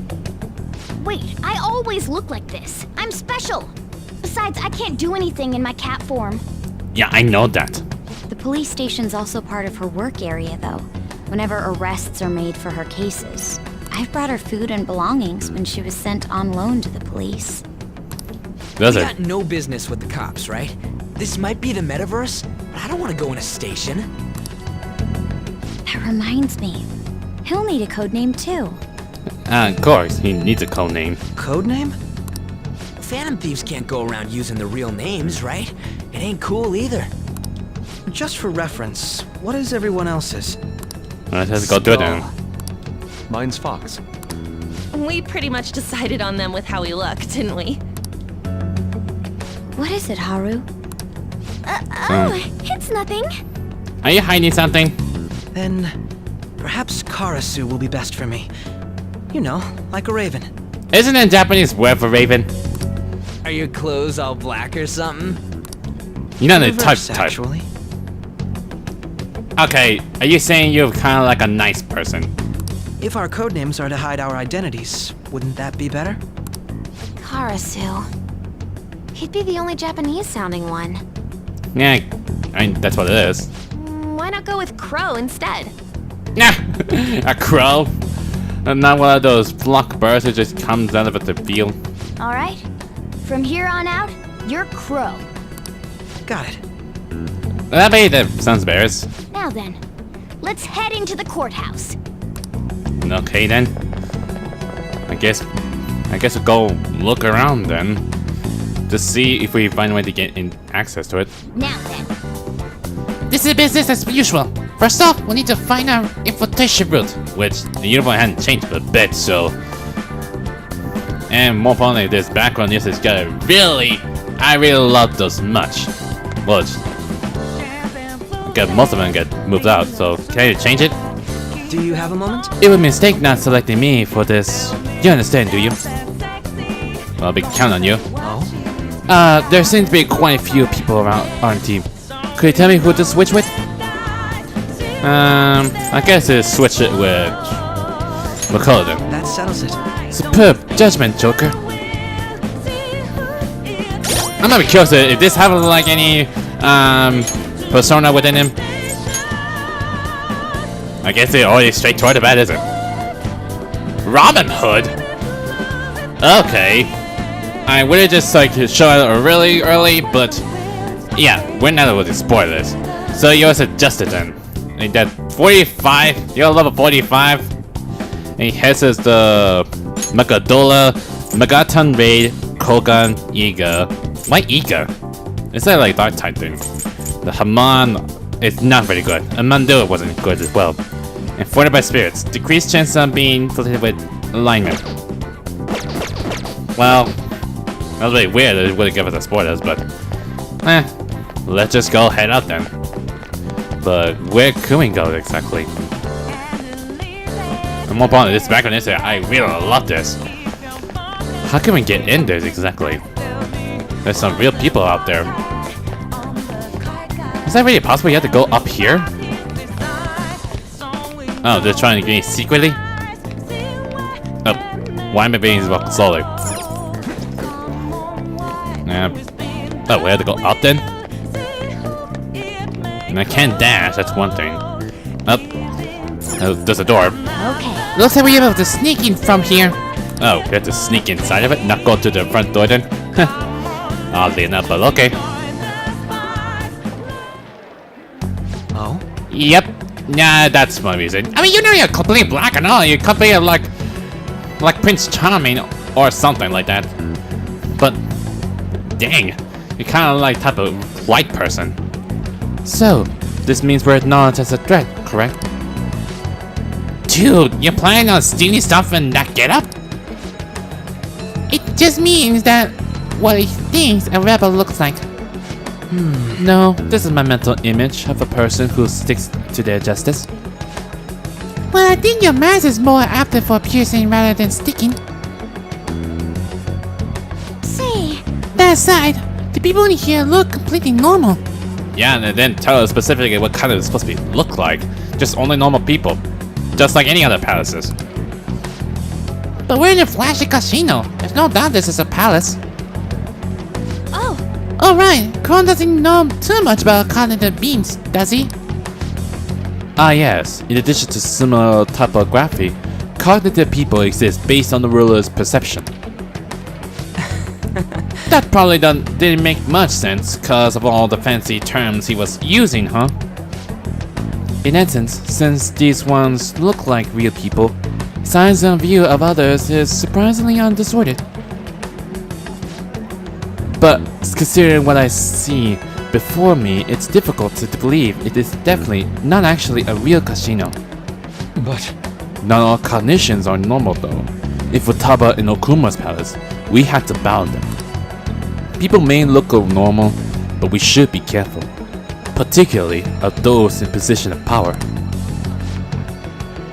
Wait, I always look like this. I'm special. Besides, I can't do anything in my cat form. Yeah, I know that. The police station's also part of her work area, though. Whenever arrests are made for her cases. I've brought her food and belongings when she was sent on loan to the police. Does We it? got no business with the cops, right? This might be the metaverse, but I don't want to go in a station. That reminds me. He'll need a code name, too. Of course, he needs a code name. Code name? Phantom thieves can't go around using the real names, right? It ain't cool either. Just for reference, what is everyone else's? Let's go do it then. Mine's Fox. We pretty much decided on them with how we look, didn't we? What is it, Haru? It's nothing. Are you hiding something? Then, perhaps Karasu will be best for me. You know, like a raven. Isn't it Japanese word for raven? Are your clothes all black or something? You're not a type. Actually. Okay, are you saying you're kind of like a nice person? If our codenames are to hide our identities, wouldn't that be better? Karasu. He'd be the only Japanese-sounding one. Yeah, I mean, that's what it is. Why not go with Crow instead? Nah, a crow. And not one of those flock birds that just comes out of the field. All right. From here on out, you're Crow. Got it. That made that sounds bears. Now then, let's head into the courthouse. Okay then. I guess we'll go look around then. To see if we find a way to get in access to it. Now then. This is business as usual. First off, we need to find our infiltration route. Which the uniform hadn't changed a bit, so. And more importantly, this background music got I really love those much. Well, most of them get moved out, so can you change it? Do you have a moment? It would be a mistake not selecting me for this. You understand, do you? Well, I'll be counting on you. Oh? There seems to be quite a few people around our team. Could you tell me who to switch with? I guess it's switch it with Makoto then. That settles it. Superb judgment, Joker. I'm not curious if this has like any persona within him. I guess they're already straight toward the bad, isn't it? Robin Hood? Okay. I would have just like shown it really early, but yeah, we're not able to spoil this. So yours adjusted then. And he did 45. You got level 45. And he has the Makoto, Megaton Raid, Kogan, Iga. Why Iga? It's like dark type thing. The Haman is not very good. And Mando wasn't good as well. And Fortified by Spirits. Decreased chance of being afflicted with alignment. Well, that was really weird that it wouldn't give us the spoilers, but let's just go head out then. But where could we go exactly? And more important, this back on this, I really love this. How can we get in there exactly? There's some real people out there. Is that really possible? You have to go up here? Oh, they're trying to get me secretly? Oh, why am I being so slowly? Oh, we have to go up then? And I can't dash, that's one thing. Up. Oh, there's a door. Okay. Looks like we're able to sneak in from here. Oh, we have to sneak inside of it? Not go to the front door then? Oddly enough, but okay. Oh? Yep. Nah, that's my reason. I mean, you know you're completely black and all. You're completely like Prince Charming or something like that. But, dang. You're kind of like type of white person. So, this means we're acknowledged as a threat, correct? Dude, you're planning on stealing stuff in that getup? It just means that what he thinks a rebel looks like. No, this is my mental image of a person who sticks to their justice. Well, I think your mask is more apt for piercing rather than sticking. Say, That aside, the people in here look completely normal. Yeah, and then tell us specifically what kind of it's supposed to look like. Just only normal people. Just like any other palaces. But we're in a flashy casino. There's no doubt this is a palace. oh, Alright, Kron doesn't know too much about cognitive beams, does he? Ah yes, in addition to similar typography, cognitive people exist based on the ruler's perception. That probably didn't make much sense because of all the fancy terms he was using, huh? In essence, since these ones look like real people, science and view of others is surprisingly undistorted. But considering what I see before me, it's difficult to believe it is definitely not actually a real casino. But not all cognitions are normal though. If Futaba in Okuma's palace, we had to bow them. People may look normal, but we should be careful, particularly of those in position of power.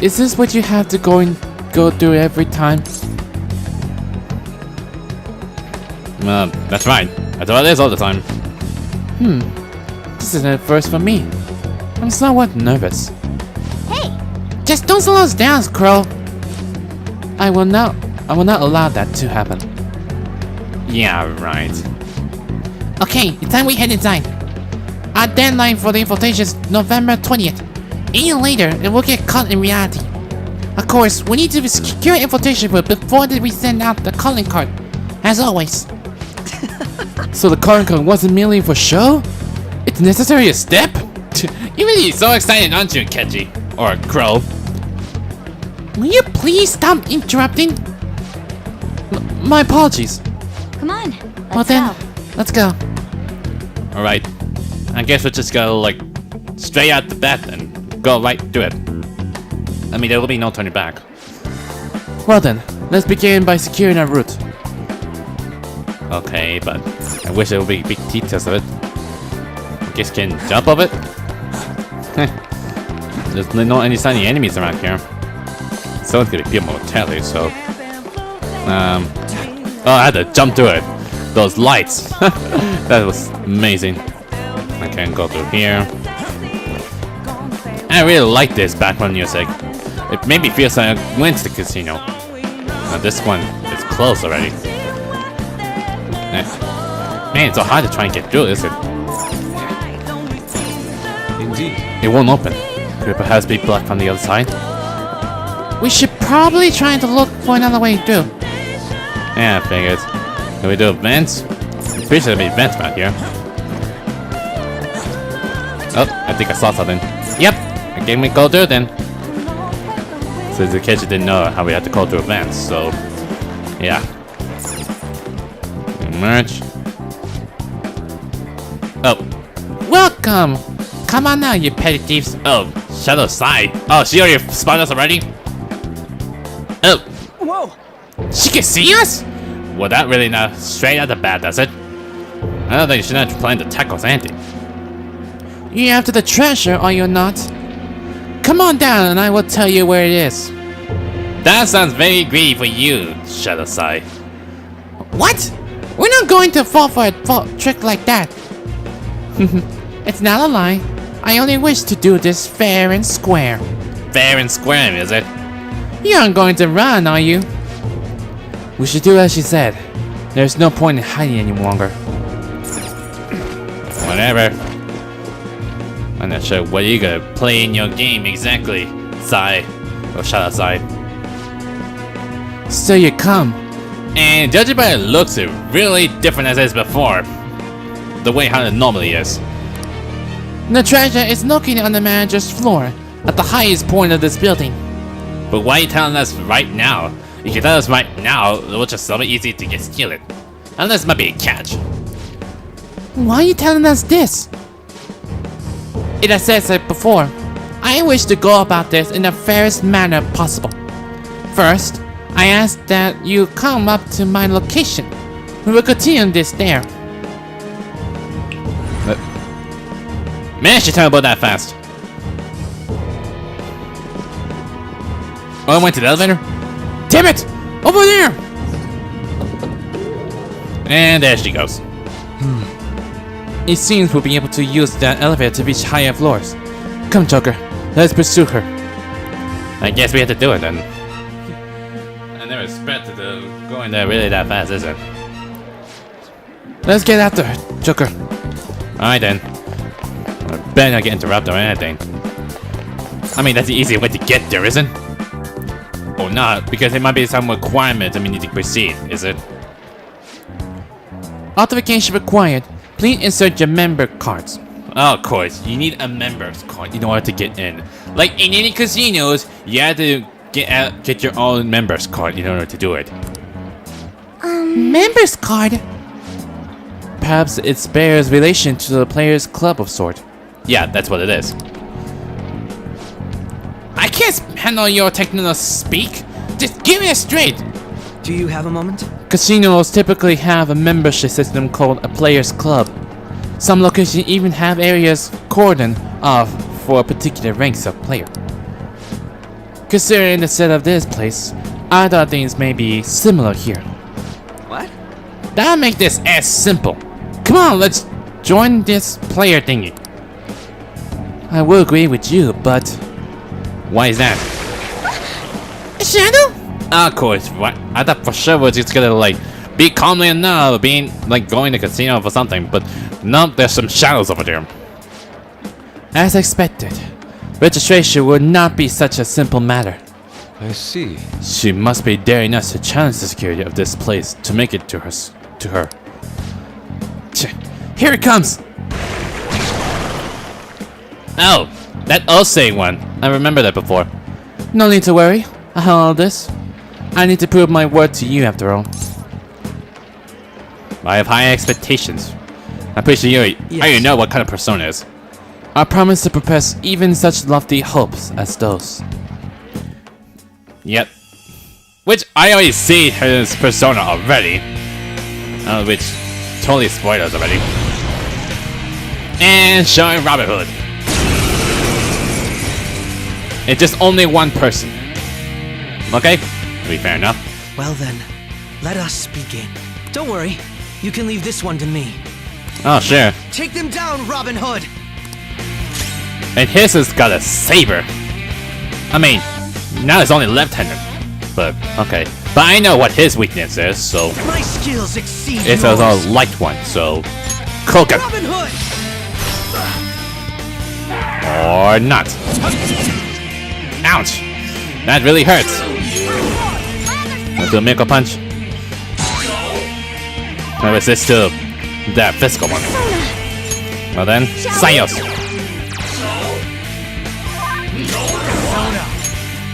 Is this what you have to go through every time? That's right. That's what it is all the time. This is a first for me. I'm somewhat nervous. hey, Just don't slow us down, Crow. I will not allow that to happen. Yeah, right. Okay, it's time we head inside. Our deadline for the infiltration is November 20th. Any later, it will get caught in reality. Of course, we need to secure infiltration before we send out the calling card. As always. So the calling card wasn't merely for show? It's necessary a step? You're really so excited, aren't you, Akechi? Or Crow? Will you please stop interrupting? My apologies. come on, Well let's then, go. let's go. Alright. I guess we'll just go, like, straight out the bat and go right to it. I mean, there will be no turning back. Well then, let's begin by securing our route. Okay, but I wish there would be big details of it. I guess can jump of it? There's no any sign of enemies around here. Someone's gonna be momentarily, so... Oh, I had to jump through it. Those lights. That was amazing. I can go through here. I really like this background music. It made me feel like I went to the casino. Now this one is closed already. Man, it's so hard to try and get through, is it? indeed. It won't open. Could it perhaps be blocked on the other side? We should probably try to look for another way through. Yeah, I figured. Can we do vents? I'm pretty sure there'll be vents around here. Oh, I think I saw something. Yep, Okay, we go through then. Since Akechi didn't know how we had to go through events, so yeah. Merge. Oh. Welcome! Come on now, you petty thieves. Oh, Shadow Sai. Oh, she already spotted us already? Oh. Whoa! She can see us? Well, that really not straight out the bat, does it? I don't think she's not planning to tackle us anything. You're after the treasure, are you not? Come on down and I will tell you where it is. That sounds very greedy for you, Shadow Sai. What? We're not going to fall for a trick like that. It's not a lie. I only wish to do this fair and square. Fair and square, is it? You aren't going to run, are you? We should do as she said. There's no point in hiding any longer. Whatever. I'm not sure what you're gonna play in your game exactly, Sai. Or Shadow Sai. So you come. And judging by the looks, it's really different as it is before. The way how it normally is. The treasure is located on the manager's floor, at the highest point of this building. But why are you telling us right now? You can tell us right now, it was just so easy to get steal it. Unless it might be a catch. Why are you telling us this? It has said it before. I wish to go about this in the fairest manner possible. First, I ask that you come up to my location. We will continue this there. Managed to tell about that fast. Oh, I went to the elevator? Damn it! Over there! And there she goes. It seems we'll be able to use that elevator to reach higher floors. Come, Joker. Let's pursue her. I guess we have to do it then. I never expected to go in there really that fast, is it? Let's get after her, Joker. Alright then. I better not get interrupted or anything. I mean, that's the easiest way to get there, isn't it? Or not, because there might be some requirements that we need to proceed, is it? Authentication required. Please insert your member cards. Oh, of course, you need a member's card in order to get in. Like in any casinos, you have to get your own member's card in order to do it. Member's card? Perhaps it bears relation to the player's club of sort. Yeah, that's what it is. I can't handle your technical speak. Just give me a straight. Do you have a moment? Casinos typically have a membership system called a player's club. Some locations even have areas cordoned off for particular ranks of player. Considering the set of this place, I thought things may be similar here. What? That'll make this as simple. Come on, let's join this player thingy. I will agree with you, but why is that? Shadow? Of course, what? I thought for sure we're just gonna like be calmly enough, being like going to casino for something, but no, there's some shadows over there. As expected, registration will not be such a simple matter. I see. She must be daring us to challenge the security of this place to make it to her. Here it comes! Oh, that Osei one. I remember that before. No need to worry. I handle this. I need to prove my word to you after all. I have high expectations. I'm pretty sure I already know what kind of persona is. I promise to profess even such lofty hopes as those. Yep. Which I already see his persona already. Which totally spoilers already. And showing Robin Hood. It's just only one person. Okay? To be fair enough. Well then, let us begin. Don't worry, you can leave this one to me. Oh, sure. Take them down, Robin Hood! And his has got a saber. I mean, now it's only left-handed. But, okay. But I know what his weakness is, so... My skills exceed it's yours. a light one, so... Cook him! Robin Hood! Or not. Ouch! That really hurts. Let's do a miracle punch. Or is this still that physical one? Well then, Sayos!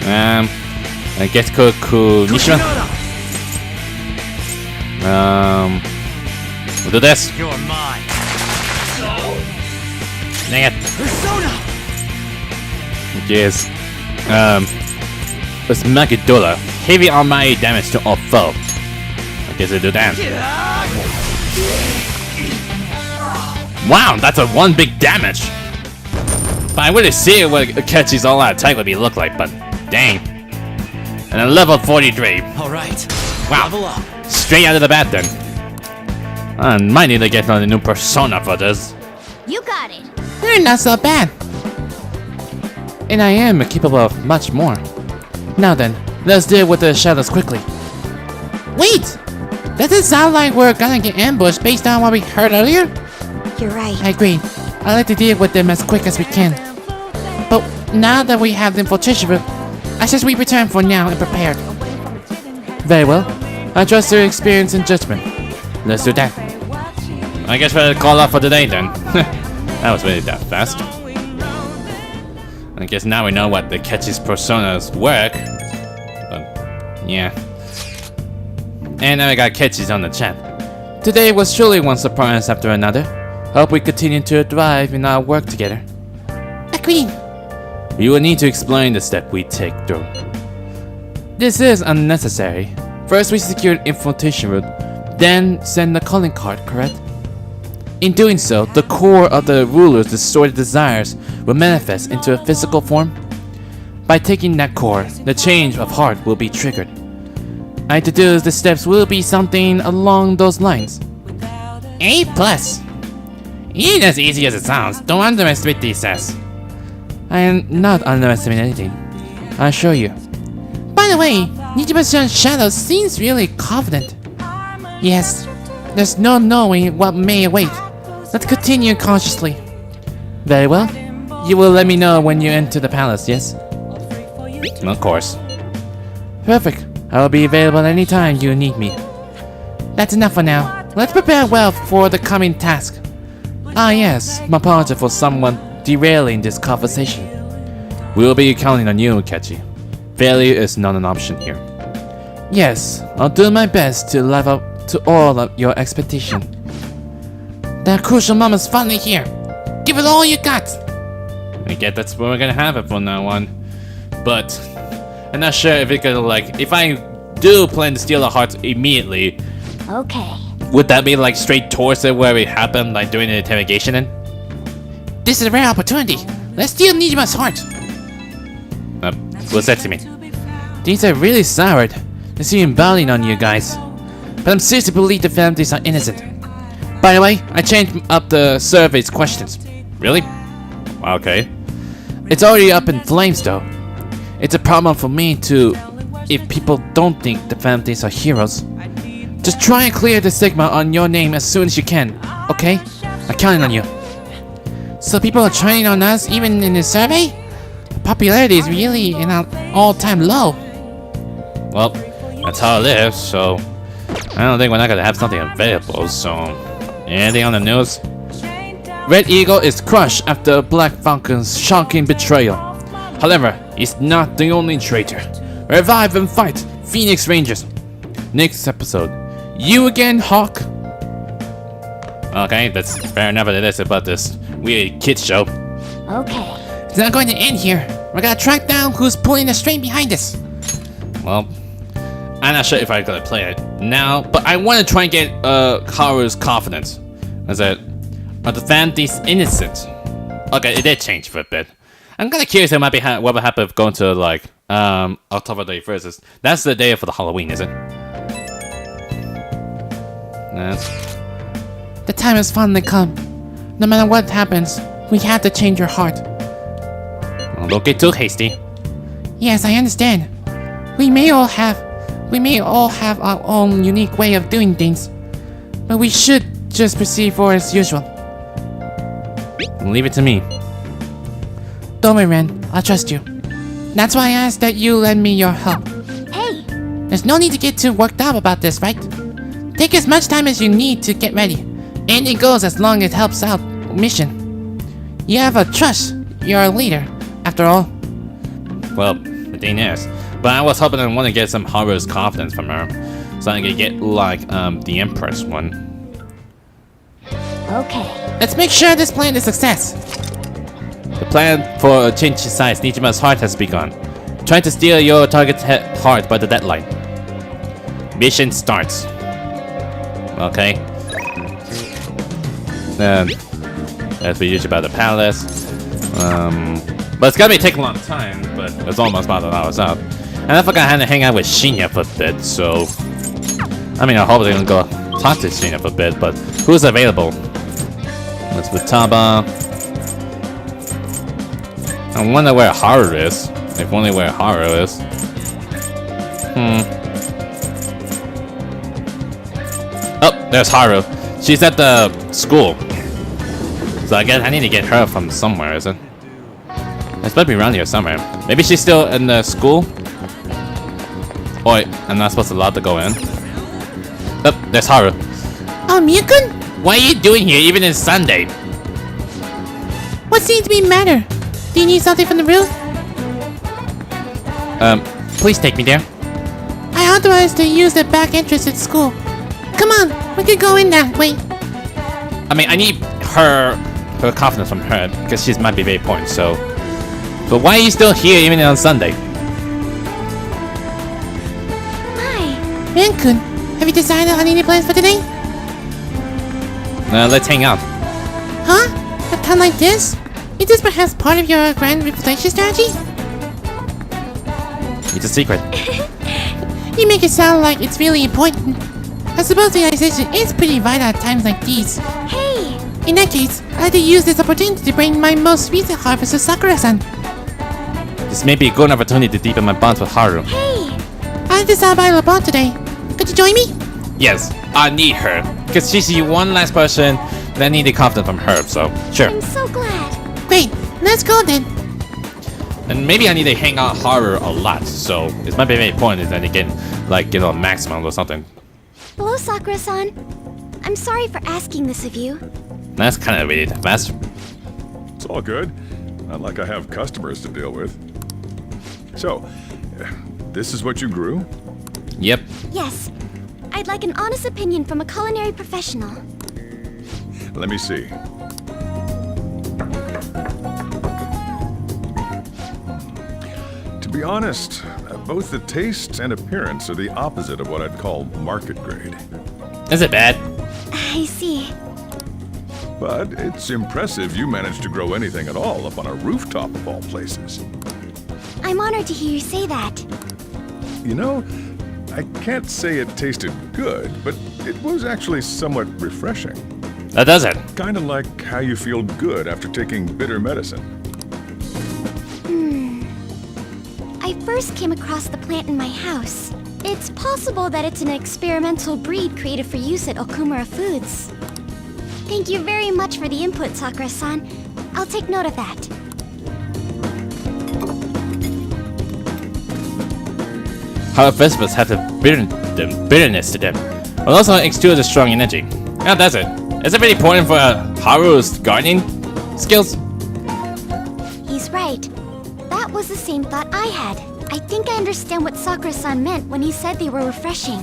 I guess Nishima. We'll do this. You're mine. Dang it. Persona! Yes. Let's Makoto. Heavy almighty damage to all foe. I guess I do that. Wow, that's a one big damage. But I really see what Akechi's all-out attack would be look like, but dang. And a level 43. Alright. Wow. Level up. Straight out of the bat then. I might need to get on a new persona for this. You got it. You're not so bad. And I am capable of much more. Now then, let's deal with the shadows quickly. Wait! Does it sound like we're gonna get ambushed based on what we heard earlier? You're right. I agree. I'd like to deal with them as quick as we can. But now that we have the infiltration route, I suggest we return for now and prepared. Very well. I trust your experience and judgment. Let's do that. I guess we'll call off for today then. That was really that fast. I guess now we know what the Akechi's personas work. But, yeah. And now I got Akechi's on the chat. Today was truly one surprise after another. Hope we continue to thrive in our work together. Agreed. You will need to explain the step we take through. This is unnecessary. First we secure an infiltration route, then send the calling card, correct? In doing so, the core of the ruler's distorted desires will manifest into a physical form. By taking that core, the change of heart will be triggered. I deduce the steps will be something along those lines. A+. It ain't as easy as it sounds. Don't underestimate these tests. I am not underestimating anything. I assure you. By the way, Nijima's shadow seems really confident. Yes, there's no knowing what may await. Let's continue cautiously. Very well. You will let me know when you enter the palace, yes? Of course. Perfect. I will be available at any time you need me. That's enough for now. Let's prepare well for the coming task. Ah yes, my apology for someone derailing this conversation. We will be counting on you, Akechi. Failure is not an option here. Yes, I'll do my best to live up to all of your expectations. That crucial moment's finally here. Give it all you got. I guess that's where we're gonna have it from now on. But I'm not sure if it could if I do plan to steal the hearts immediately. Okay. Would that be straight towards it where it happened during the interrogation then? This is a rare opportunity. Let's steal Nijima's heart. What's that to me? Things are really soured. They seem bounding on you guys. But I'm serious to believe the families are innocent. By the way, I changed up the survey's questions. Really? Okay. It's already up in flames though. It's a problem for me too if people don't think the families are heroes. Just try and clear the stigma on your name as soon as you can, okay? I'm counting on you. So people are turning on us even in this survey? The popularity is really in an all-time low. Well, that's how it is, so I don't think we're not gonna have something available, so anything on the news? Red Eagle is crushed after Black Falcon's shocking betrayal. However, he's not the only traitor. Revive and fight, Phoenix Rangers. Next episode. You again, Hawk? Okay, that's fair enough. It is about this weird kids show. Okay. It's not going to end here. We're gonna track down who's pulling the string behind us. Well, I'm not sure if I'm gonna play it now, but I want to try and get Kaoru's confidence. Is it, are the families innocent? Okay, it did change for a bit. I'm kind of curious what would happen if going to October 31st. That's the day for the Halloween, is it? The time has finally come. No matter what happens, we have to change your heart. Well, don't get too hasty. Yes, I understand. We may all have our own unique way of doing things, but we should just proceed forward as usual. Leave it to me. Don't worry, Ren. I'll trust you. That's why I asked that you lend me your help. Hey! There's no need to get too worked up about this, right? Take as much time as you need to get ready. Anything goes as long as it helps out mission. You have a trust. You're a leader, after all. Well, at everything is. But I was hoping I want to get some Haru's confidence from her, so I can get like the Empress one. Okay. Let's make sure this plan is a success. The plan for change size Nijima's heart has begun. Trying to steal your target's heart by the deadline. Mission starts. Okay. As we usually about the palace. But it's gonna be taking a long time, but it's almost about an hour's up. And I forgot I had to hang out with Shinya for a bit, so I mean I hope they're gonna go talk to Shinya for a bit, but who's available? Let's with Taba. I wonder where Haru is. If only where Haru is. Oh, there's Haru. She's at the school. So I guess I need to get her from somewhere, is it? It's better be around here somewhere. Maybe she's still in the school? Oh wait, I'm not supposed to allow to go in. Oh, there's Haru. Oh, Miyakun? What are you doing here, even in Sunday? What seems to be the matter? Do you need something from the roof? Please take me there. I authorized to use the back entrance at school. Come on, we could go in that way. I mean, I need her confidence from her, because she might be very important, so... But why are you still here even on Sunday? Hi. Miyakun, have you decided on any plans for today? Let's hang out. Huh? A time like this? Is this perhaps part of your grand reputation strategy? It's a secret. You make it sound like it's really important. I suppose the organization is pretty vital at times like these. Hey! In that case, I'd like to use this opportunity to bring my most recent harvest to Sakura-san. This may be a good opportunity to deepen my bonds with Haru. Hey! I decided by LeBron today. Could you join me? Yes, I need her. Because she's the one last person that I need the confidence from her, so sure. I'm so glad. Great, let's go then. And maybe I need to hang out Haru a lot, so it might be very important that I get like a maximum or something. Hello, Sakura-san. I'm sorry for asking this of you. That's kind of weird. That's... It's all good. Not like I have customers to deal with. So, this is what you grew? Yep. Yes. I'd like an honest opinion from a culinary professional. Let me see. To be honest, both the taste and appearance are the opposite of what I'd call market grade. Is it bad? I see. But it's impressive you managed to grow anything at all up on a rooftop of all places. I'm honored to hear you say that. You know, I can't say it tasted good, but it was actually somewhat refreshing. That does it. Kind of like how you feel good after taking bitter medicine. I first came across the plant in my house. It's possible that it's an experimental breed created for use at Okumura Foods. Thank you very much for the input, Sakura-san. I'll take note of that. How vegetables have the bitterness to them, but also exude a strong energy. Yeah, that's it. Is it very important for Haru's gardening skills? He's right. That was the same thought I had. I think I understand what Sakura-san meant when he said they were refreshing.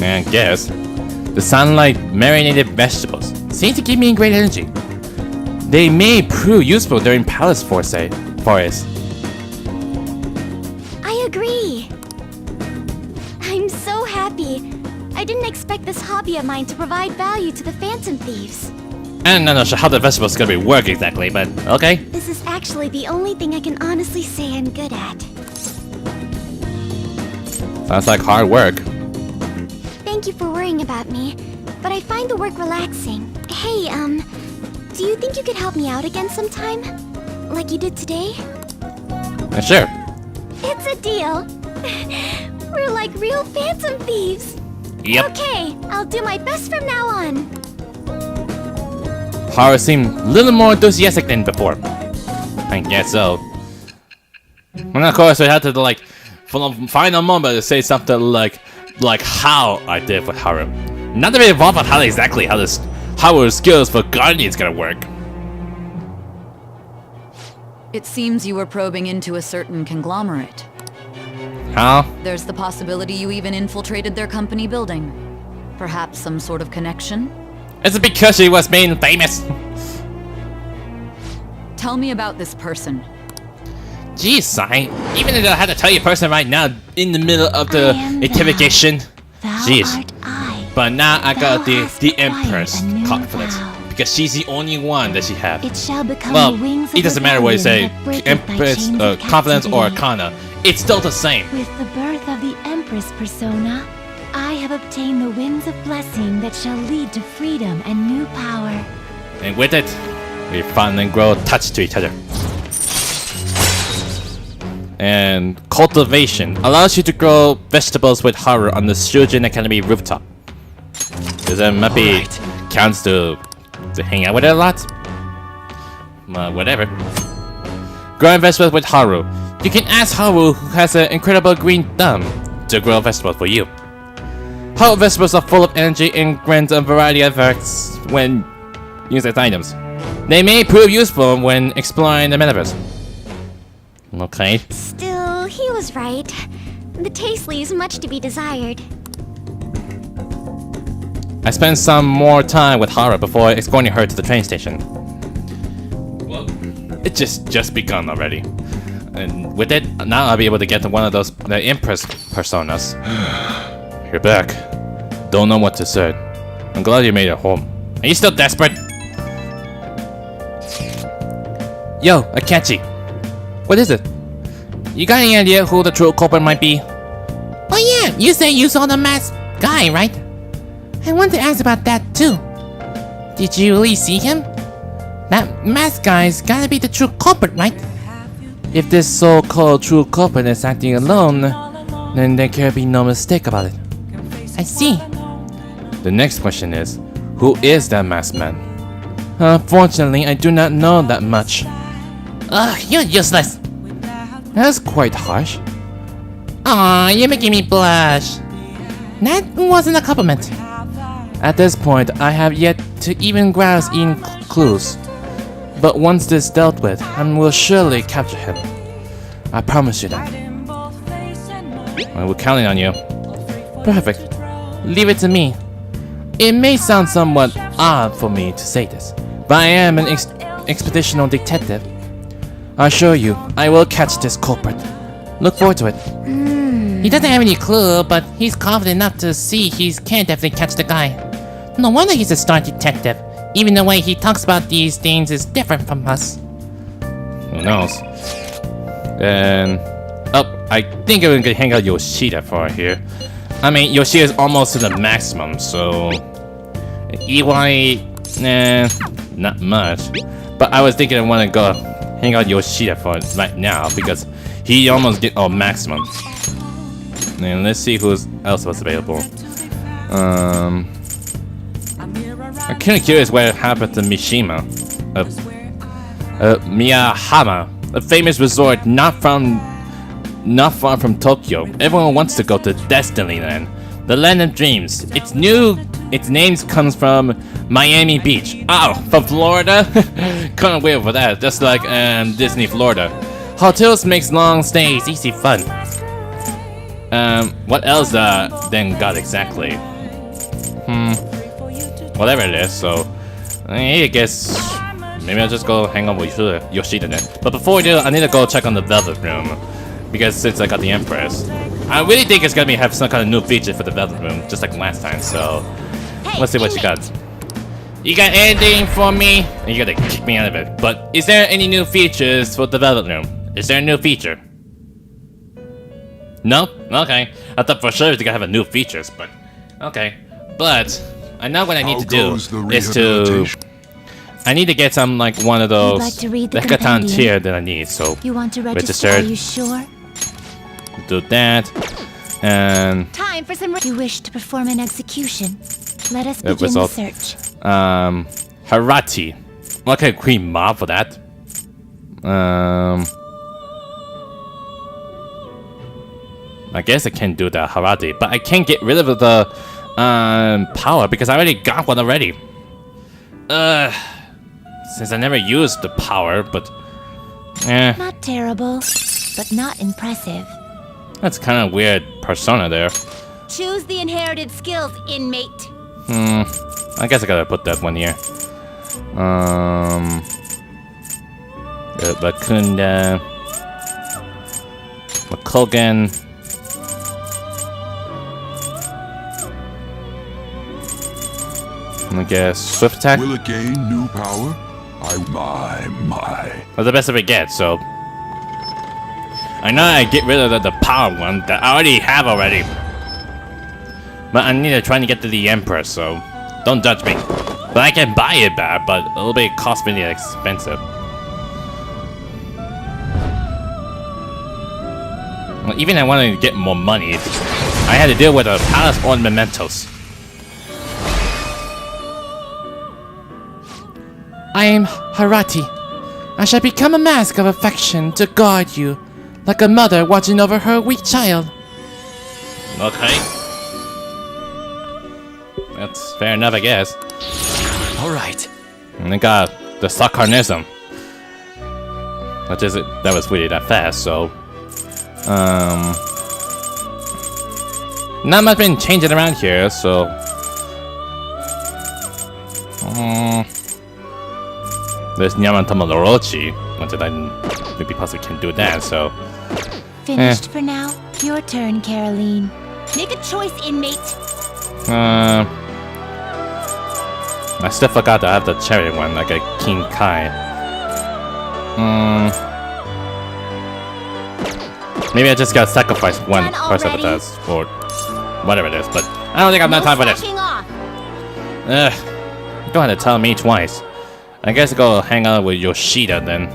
I guess. The sunlight marinated vegetables seem to give me great energy. They may prove useful during palace forests. I agree. I'm so happy. I didn't expect this hobby of mine to provide value to the Phantom Thieves. I'm not sure how the vegetables gonna be work exactly, but okay. This is actually the only thing I can honestly say I'm good at. Sounds like hard work. Thank you for worrying about me, but I find the work relaxing. Hey, do you think you could help me out again sometime? Like you did today? Sure. It's a deal. We're like real Phantom Thieves. Yep. Okay, I'll do my best from now on. Haru seemed a little more enthusiastic than before. I guess so. And of course, we had to like, for the final moment, to say something like how I did with Haru. Not to be involved on how exactly Haru's skills for gardening is gonna work. It seems you were probing into a certain conglomerate. Huh? There's the possibility you even infiltrated their company building. Perhaps some sort of connection? It's because she was made famous. Tell me about this person. Jeez, Sai. Even if I had to tell you a person right now in the middle of the interrogation. Jeez. But now I got the Empress confidence. Because she's the only one that she have. It shall become Well, the wings of it doesn't matter what you say, rebellion that breaketh thy Empress, chains of confidence or captivity. Arcana. It's still the same. With the birth of the Empress persona, I have obtained the winds of blessing that shall lead to freedom and new power. And with it, we finally grow attached to each other. And cultivation allows you to grow vegetables with Haru on the Shujin Academy rooftop. Because that might be counts to hang out with it a lot. Whatever. Growing vegetables with Haru. You can ask Haru, who has an incredible green thumb, to grow vegetables for you. Haru vegetables are full of energy and grant a variety of effects when used as items. They may prove useful when exploring the metaverse. Okay. Still, he was right. The taste leaves much to be desired. I spent some more time with Haru before escorting her to the train station. Well, it just begun already. And with it, now I'll be able to get to one of those, the Empress personas. You're back. Don't know what to say. I'm glad you made it home. Are you still desperate? Yo, Akechi. What is it? You got any idea who the true culprit might be? Oh yeah, you say you saw the masked guy, right? I want to ask about that too. Did you really see him? That masked guy's gotta be the true culprit, right? If this so-called true culprit is acting alone, then there can be no mistake about it. I see. The next question is, who is that masked man? Unfortunately, I do not know that much. Ugh, you're useless. That's quite harsh. Aw, you're making me blush. That wasn't a compliment. At this point, I have yet to even grasp in clues. But once this dealt with, I will surely capture him. I promise you that. We're counting on you. Perfect. Leave it to me. It may sound somewhat odd for me to say this, but I am an expeditional detective. I assure you, I will catch this culprit. Look forward to it. He doesn't have any clue, but he's confident enough to see he can definitely catch the guy. No wonder he's a star detective. Even the way he talks about these things is different from us. Who knows? And I think I'm gonna hang out Yoshida for here. I mean, Yoshida is almost to the maximum, so EY, not much. But I was thinking I want to go hang out Yoshida for right now because he almost get maximum. And let's see who else was available. I'm kind of curious what happened to Mishima. Miyahama, a famous resort not far from Tokyo. Everyone wants to go to Destinyland, the land of dreams. Its name comes from Miami Beach. Oh, from Florida? Kind of weird for that, just like Disney Florida. Hotels makes long stays easy fun. What else then got exactly? Whatever it is, so I guess maybe I'll just go hang out with Yoshida then. But before I do, I need to go check on the Velvet Room. Because since I got the Empress, I really think it's gonna have some kind of new feature for the Velvet Room, just like last time, so let's see what you got. You got anything for me? And you gotta kick me out of it. But is there any new features for the Velvet Room? Is there a new feature? No? Okay. I thought for sure they're gonna have a new features, but okay. But I know what I need to do is to I need to get some like one of those You'd like to read the Dekatan compendium? tier that I need, so You want to register? Are you sure? do that and Time for some. You wish to perform an execution. Let us begin the result. search. Harati. Okay, Queen Mob for that. I guess I can do the Harati, but I can't get rid of the power because I already got one already. Since I never used the power, but Not terrible, but not impressive. That's kind of weird persona there. Choose the inherited skills, inmate. I guess I gotta put that one here. Bakunda, Makogan. I guess swift attack. Will it gain new power? My. That's the best of it gets, so. I know I get rid of the power one that I already have already. But I need to try to get to the Emperor, so don't judge me. But I can buy it back, but it'll be cost really expensive. Well, even I wanted to get more money, I had to deal with a palace ornamentos. I am Harati. I shall become a mask of affection to guard you, like a mother watching over her weak child. Okay. That's fair enough, I guess. Alright. And then got the Sakarnism. That was really that fast, so. Not much been changing around here, so. There's Nyamantamodorochi, which I maybe possibly can do that, so. Finished for now. Your turn, Caroline. Make a choice, inmate. I still forgot to have the cherry one, like a King Kai. Maybe I just gotta sacrifice one person of this, or whatever it is, but I don't think I have enough time for this. You don't have to tell me twice. I guess I'll go hang out with Yoshida then.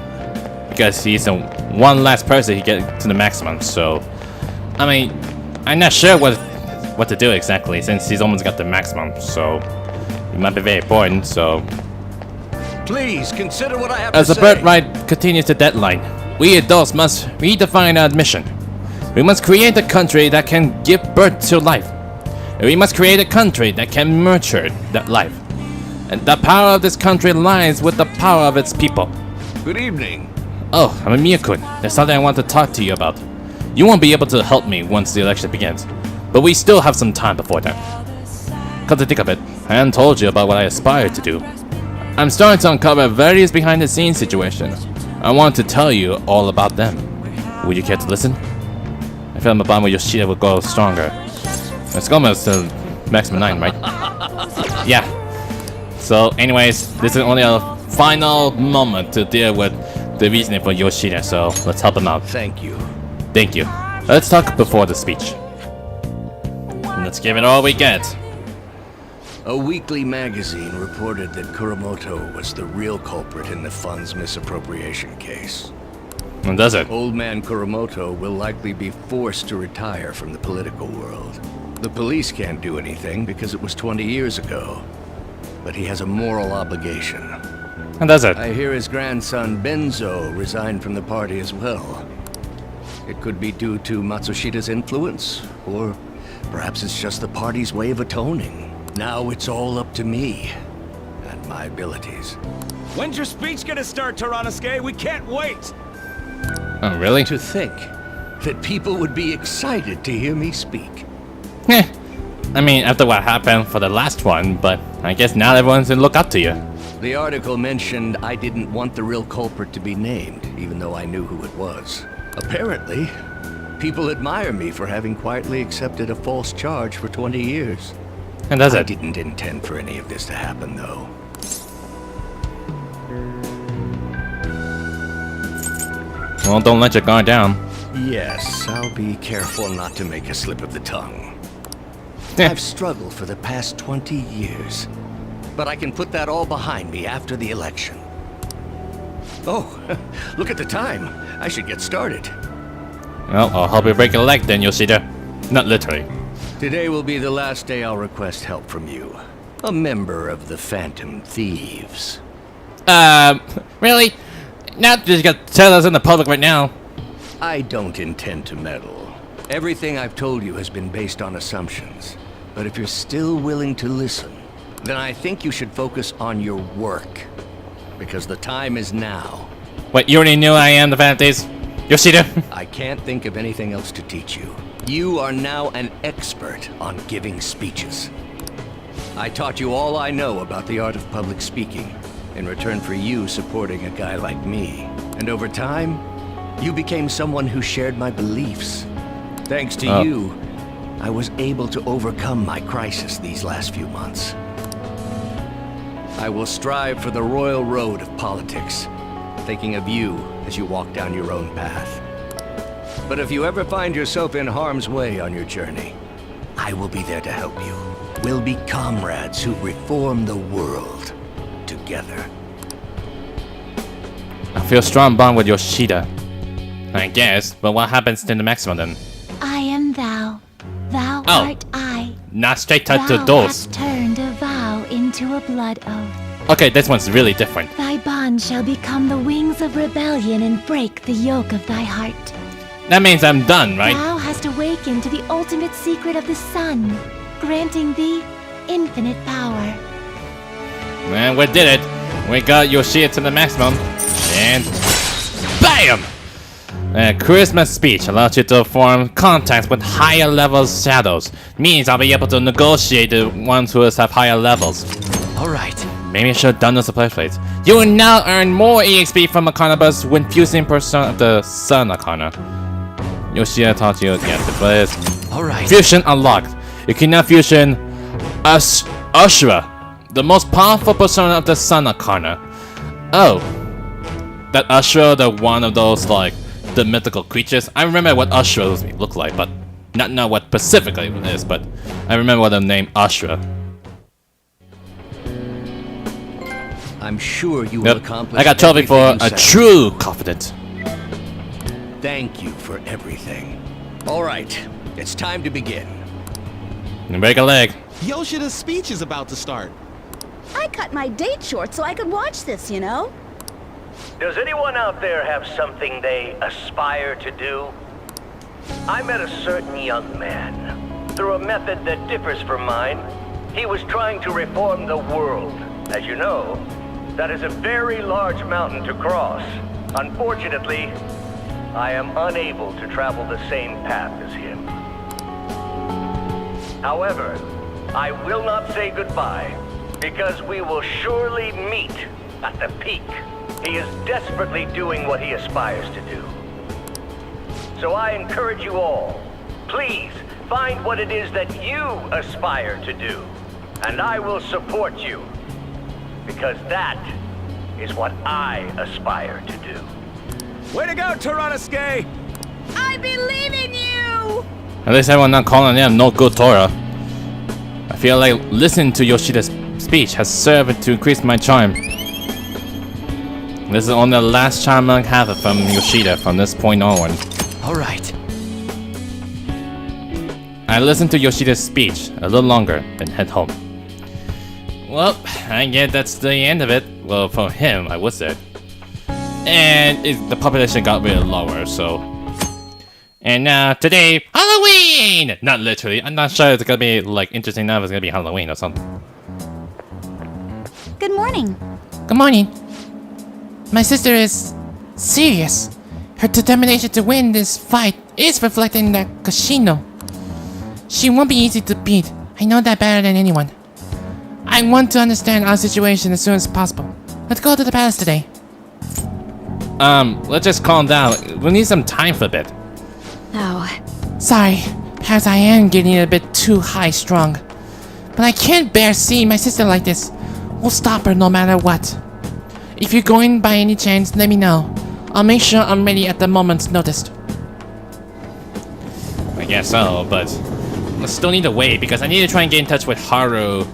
Because he's the one last person he get to the maximum, so. I mean, I'm not sure what to do exactly since he's almost got the maximum, so. It might be very important, so. Please consider what I have As to the say. birthright continues to deadline, we adults must redefine our mission. We must create a country that can give birth to life. And we must create a country that can nurture that life. And the power of this country lies with the power of its people. Good evening. Oh, I'm Miyakun. There's something I want to talk to you about. You won't be able to help me once the election begins, but we still have some time before that. Come to think of it, I haven't told you about what I aspire to do. I'm starting to uncover various behind-the-scenes situations. I want to tell you all about them. Would you care to listen? I feel my bond with Yoshida will grow stronger. Let's go almost to maximum 9, right? Yeah. So, anyways, this is only a final moment to deal with the reasoning for Yoshida, so let's help him out. Thank you. Thank you. Let's talk before the speech. Let's give it all we get. A weekly magazine reported that Kuromoto was the real culprit in the fund's misappropriation case. And does it? Old man Kuromoto will likely be forced to retire from the political world. The police can't do anything because it was 20 years ago. But he has a moral obligation. And does it? I hear his grandson Benzo resigned from the party as well. It could be due to Matsushida's influence, or perhaps it's just the party's way of atoning. Now it's all up to me and my abilities. When's your speech gonna start, Taranosuke? We can't wait! Oh, really? To think that people would be excited to hear me speak. I mean, after what happened for the last one, but I guess now everyone's gonna look up to you. The article mentioned I didn't want the real culprit to be named, even though I knew who it was. Apparently, people admire me for having quietly accepted a false charge for 20 years. And does I it? didn't intend for any of this to happen, though. Well, don't let your guard down. Yes, I'll be careful not to make a slip of the tongue. I've struggled for the past 20 years, but I can put that all behind me after the election. Oh, look at the time. I should get started. Well, I'll help you break your leg then, Yoshida. Not literally. Today will be the last day I'll request help from you. A member of the Phantom Thieves. Really? Not just gonna tell us in the public right now. I don't intend to meddle. Everything I've told you has been based on assumptions. But if you're still willing to listen, then I think you should focus on your work. Because the time is now. Wait, you already knew I am the Phantom Thieves? Yoshida? I can't think of anything else to teach you. You are now an expert on giving speeches. I taught you all I know about the art of public speaking, in return for you supporting a guy like me. And over time, you became someone who shared my beliefs. Thanks to you, I was able to overcome my crisis these last few months. I will strive for the royal road of politics, thinking of you as you walk down your own path. But if you ever find yourself in harm's way on your journey, I will be there to help you. We'll be comrades who reform the world together. I feel a strong bond with Yoshida. I guess, but what happens to the maximum then? I am thou. Thou Oh. art I. Not straight to Thou those. hast turned a vow into a blood oath. Okay, this one's really different. Thy bond shall become the wings of rebellion and break the yoke of thy heart. That means I'm done, right? Thou hast awakened to the ultimate secret of the sun, granting thee infinite power. Man, we did it. We got Yoshida to the maximum. And BAM! Christmas speech allows you to form contacts with higher level shadows. Means I'll be able to negotiate the ones who have higher levels. Alright. Maybe I should have done this supply plates. You will now earn more EXP from Arcana Bus when fusing Persona of the Sun Arcana. Yoshida taught you again to play this. Alright. Fusion unlocked. You can now fusion Ashura, the most powerful persona of the Sun Arcana. Oh. That Ashura, the one of those, like, the mythical creatures. I remember what Ashura look like, but not know what specifically it is, but I remember the name Ashura. I'm sure you will accomplish. I got told before, everything you a said. true confidant. Thank you for everything. All right, it's time to begin. Break a leg. Yoshida's speech is about to start. I cut my date short so I could watch this, you know? Does anyone out there have something they aspire to do? I met a certain young man. Through a method that differs from mine, he was trying to reform the world. As you know, that is a very large mountain to cross. Unfortunately, I am unable to travel the same path as him. However, I will not say goodbye, because we will surely meet at the peak. He is desperately doing what he aspires to do. So I encourage you all, please find what it is that you aspire to do, and I will support you, because that is what I aspire to do. Way to go, Toranosuke! I believe in you! At least everyone not calling him no good Tora. I feel like listening to Yoshida's speech has served to increase my charm. This is only the last charm I have from Yoshida from this point onward. Alright. I listened to Yoshida's speech a little longer, then head home. Well, I guess that's the end of it. Well, for him, I would say. And the population got really lower, so... And today, Halloween! Not literally, I'm not sure it's gonna be, like, interesting enough it's gonna be Halloween or something. Good morning. Good morning. My sister is serious. Her determination to win this fight is reflected in that casino. She won't be easy to beat. I know that better than anyone. I want to understand our situation as soon as possible. Let's go to the palace today. Let's just calm down. We need some time for a bit. Oh. Sorry, perhaps I am getting a bit too high-strung. But I can't bear seeing my sister like this. We'll stop her no matter what. If you're going by any chance, let me know. I'll make sure I'm ready at the moment's notice. I guess so, but I still need to wait because I need to try and get in touch with Haru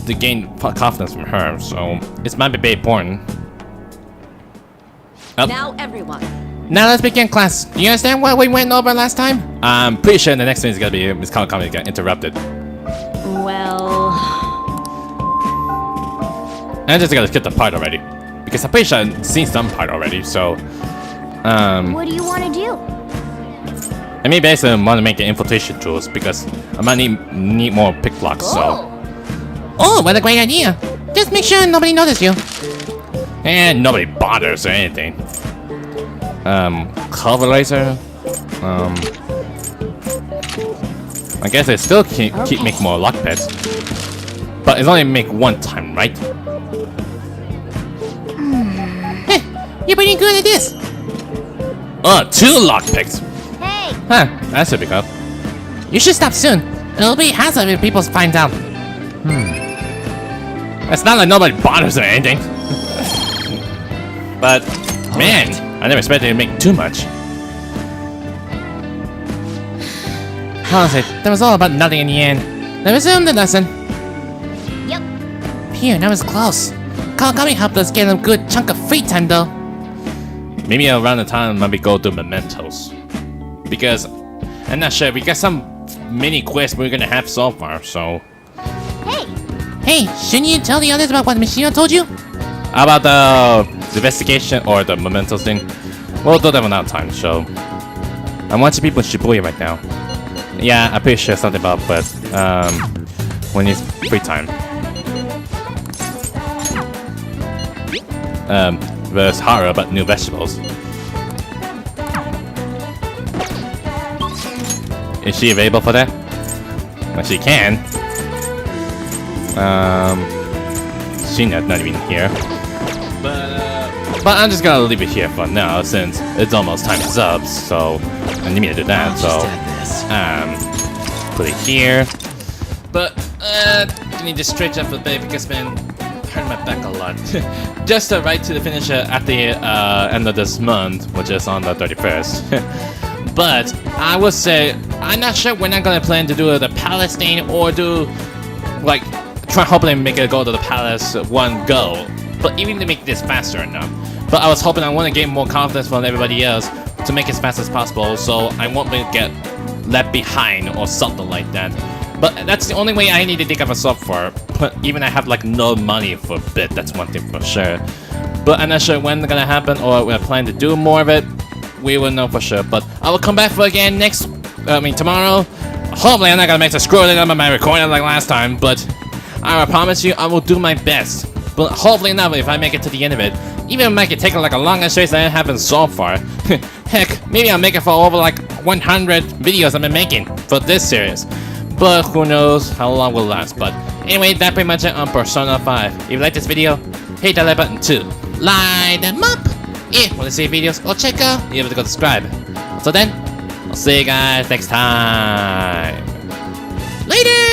to gain confidence from her, so it might be very important. Oh. Now everyone. Now let's begin class. Do you understand what we went over last time? I'm pretty sure the next thing is gonna be Miss Kawakami get interrupted. Well... And I just gotta skip the part already. Because I'm pretty sure I've seen some part already, so... What do you want to do? I mean, basically, I want to make the infiltration tools because I might need more pick blocks, so... Oh, what a great idea. Just make sure nobody notices you. And nobody bothers or anything. Culverizer. I guess they still keep making more lockpicks, but it's only make one time, right? You're pretty good at this. Oh, 2 lockpicks. Hey! Huh, that should be good. You should stop soon. It'll be hassle if people find out. It's not like nobody bothers or anything. But, man, I never expected to make too much. Honestly, that was all about nothing in the end. They resumed the lesson. Yep. Phew, that was close. Kawakami helped us get a good chunk of free time though. Maybe around the time maybe go to mementos. Because, I'm not sure, we got some mini quests we're gonna have so far, so... Hey, shouldn't you tell the others about what Machino told you? About the investigation or the mementos thing? We'll do that another time, so... I'm watching people in Shibuya right now. Yeah, I'm pretty sure something about, but, when it's free time. There's horror about new vegetables. Is she available for that? Well, she can. She's not even here. But I'm just gonna leave it here for now since it's almost time is up. So I need me to do that. So put it here. But I need to stretch up a bit because it's been hurting my back a lot. Just right to the finish at the end of this month, which is on the 31st. But I would say I'm not sure we're not gonna plan to do the palace thing or do like try hoping to make it go to the palace one go. But even to make this faster enough. But I was hoping I want to gain more confidence from everybody else to make it as fast as possible, so I won't get left behind or something like that. But that's the only way I need to dig up a software. But even I have like no money for a bit, that's one thing for sure. But I'm not sure when it's gonna happen or we're planning to do more of it. We will know for sure. But I will come back for again tomorrow. Hopefully I'm not gonna make a screw it up on my recording like last time, but I promise you I will do my best. But hopefully not if I make it to the end of it. Even if I make it take like a longer chase than I haven't so far. Heck, maybe I'll make it for over like 100 videos I've been making for this series. But who knows how long will last. But anyway, that's pretty much it on Persona 5. If you like this video, hit that like button too. Light them up! If you want to see videos or check out, you have to go subscribe. So then, I'll see you guys next time. Laters!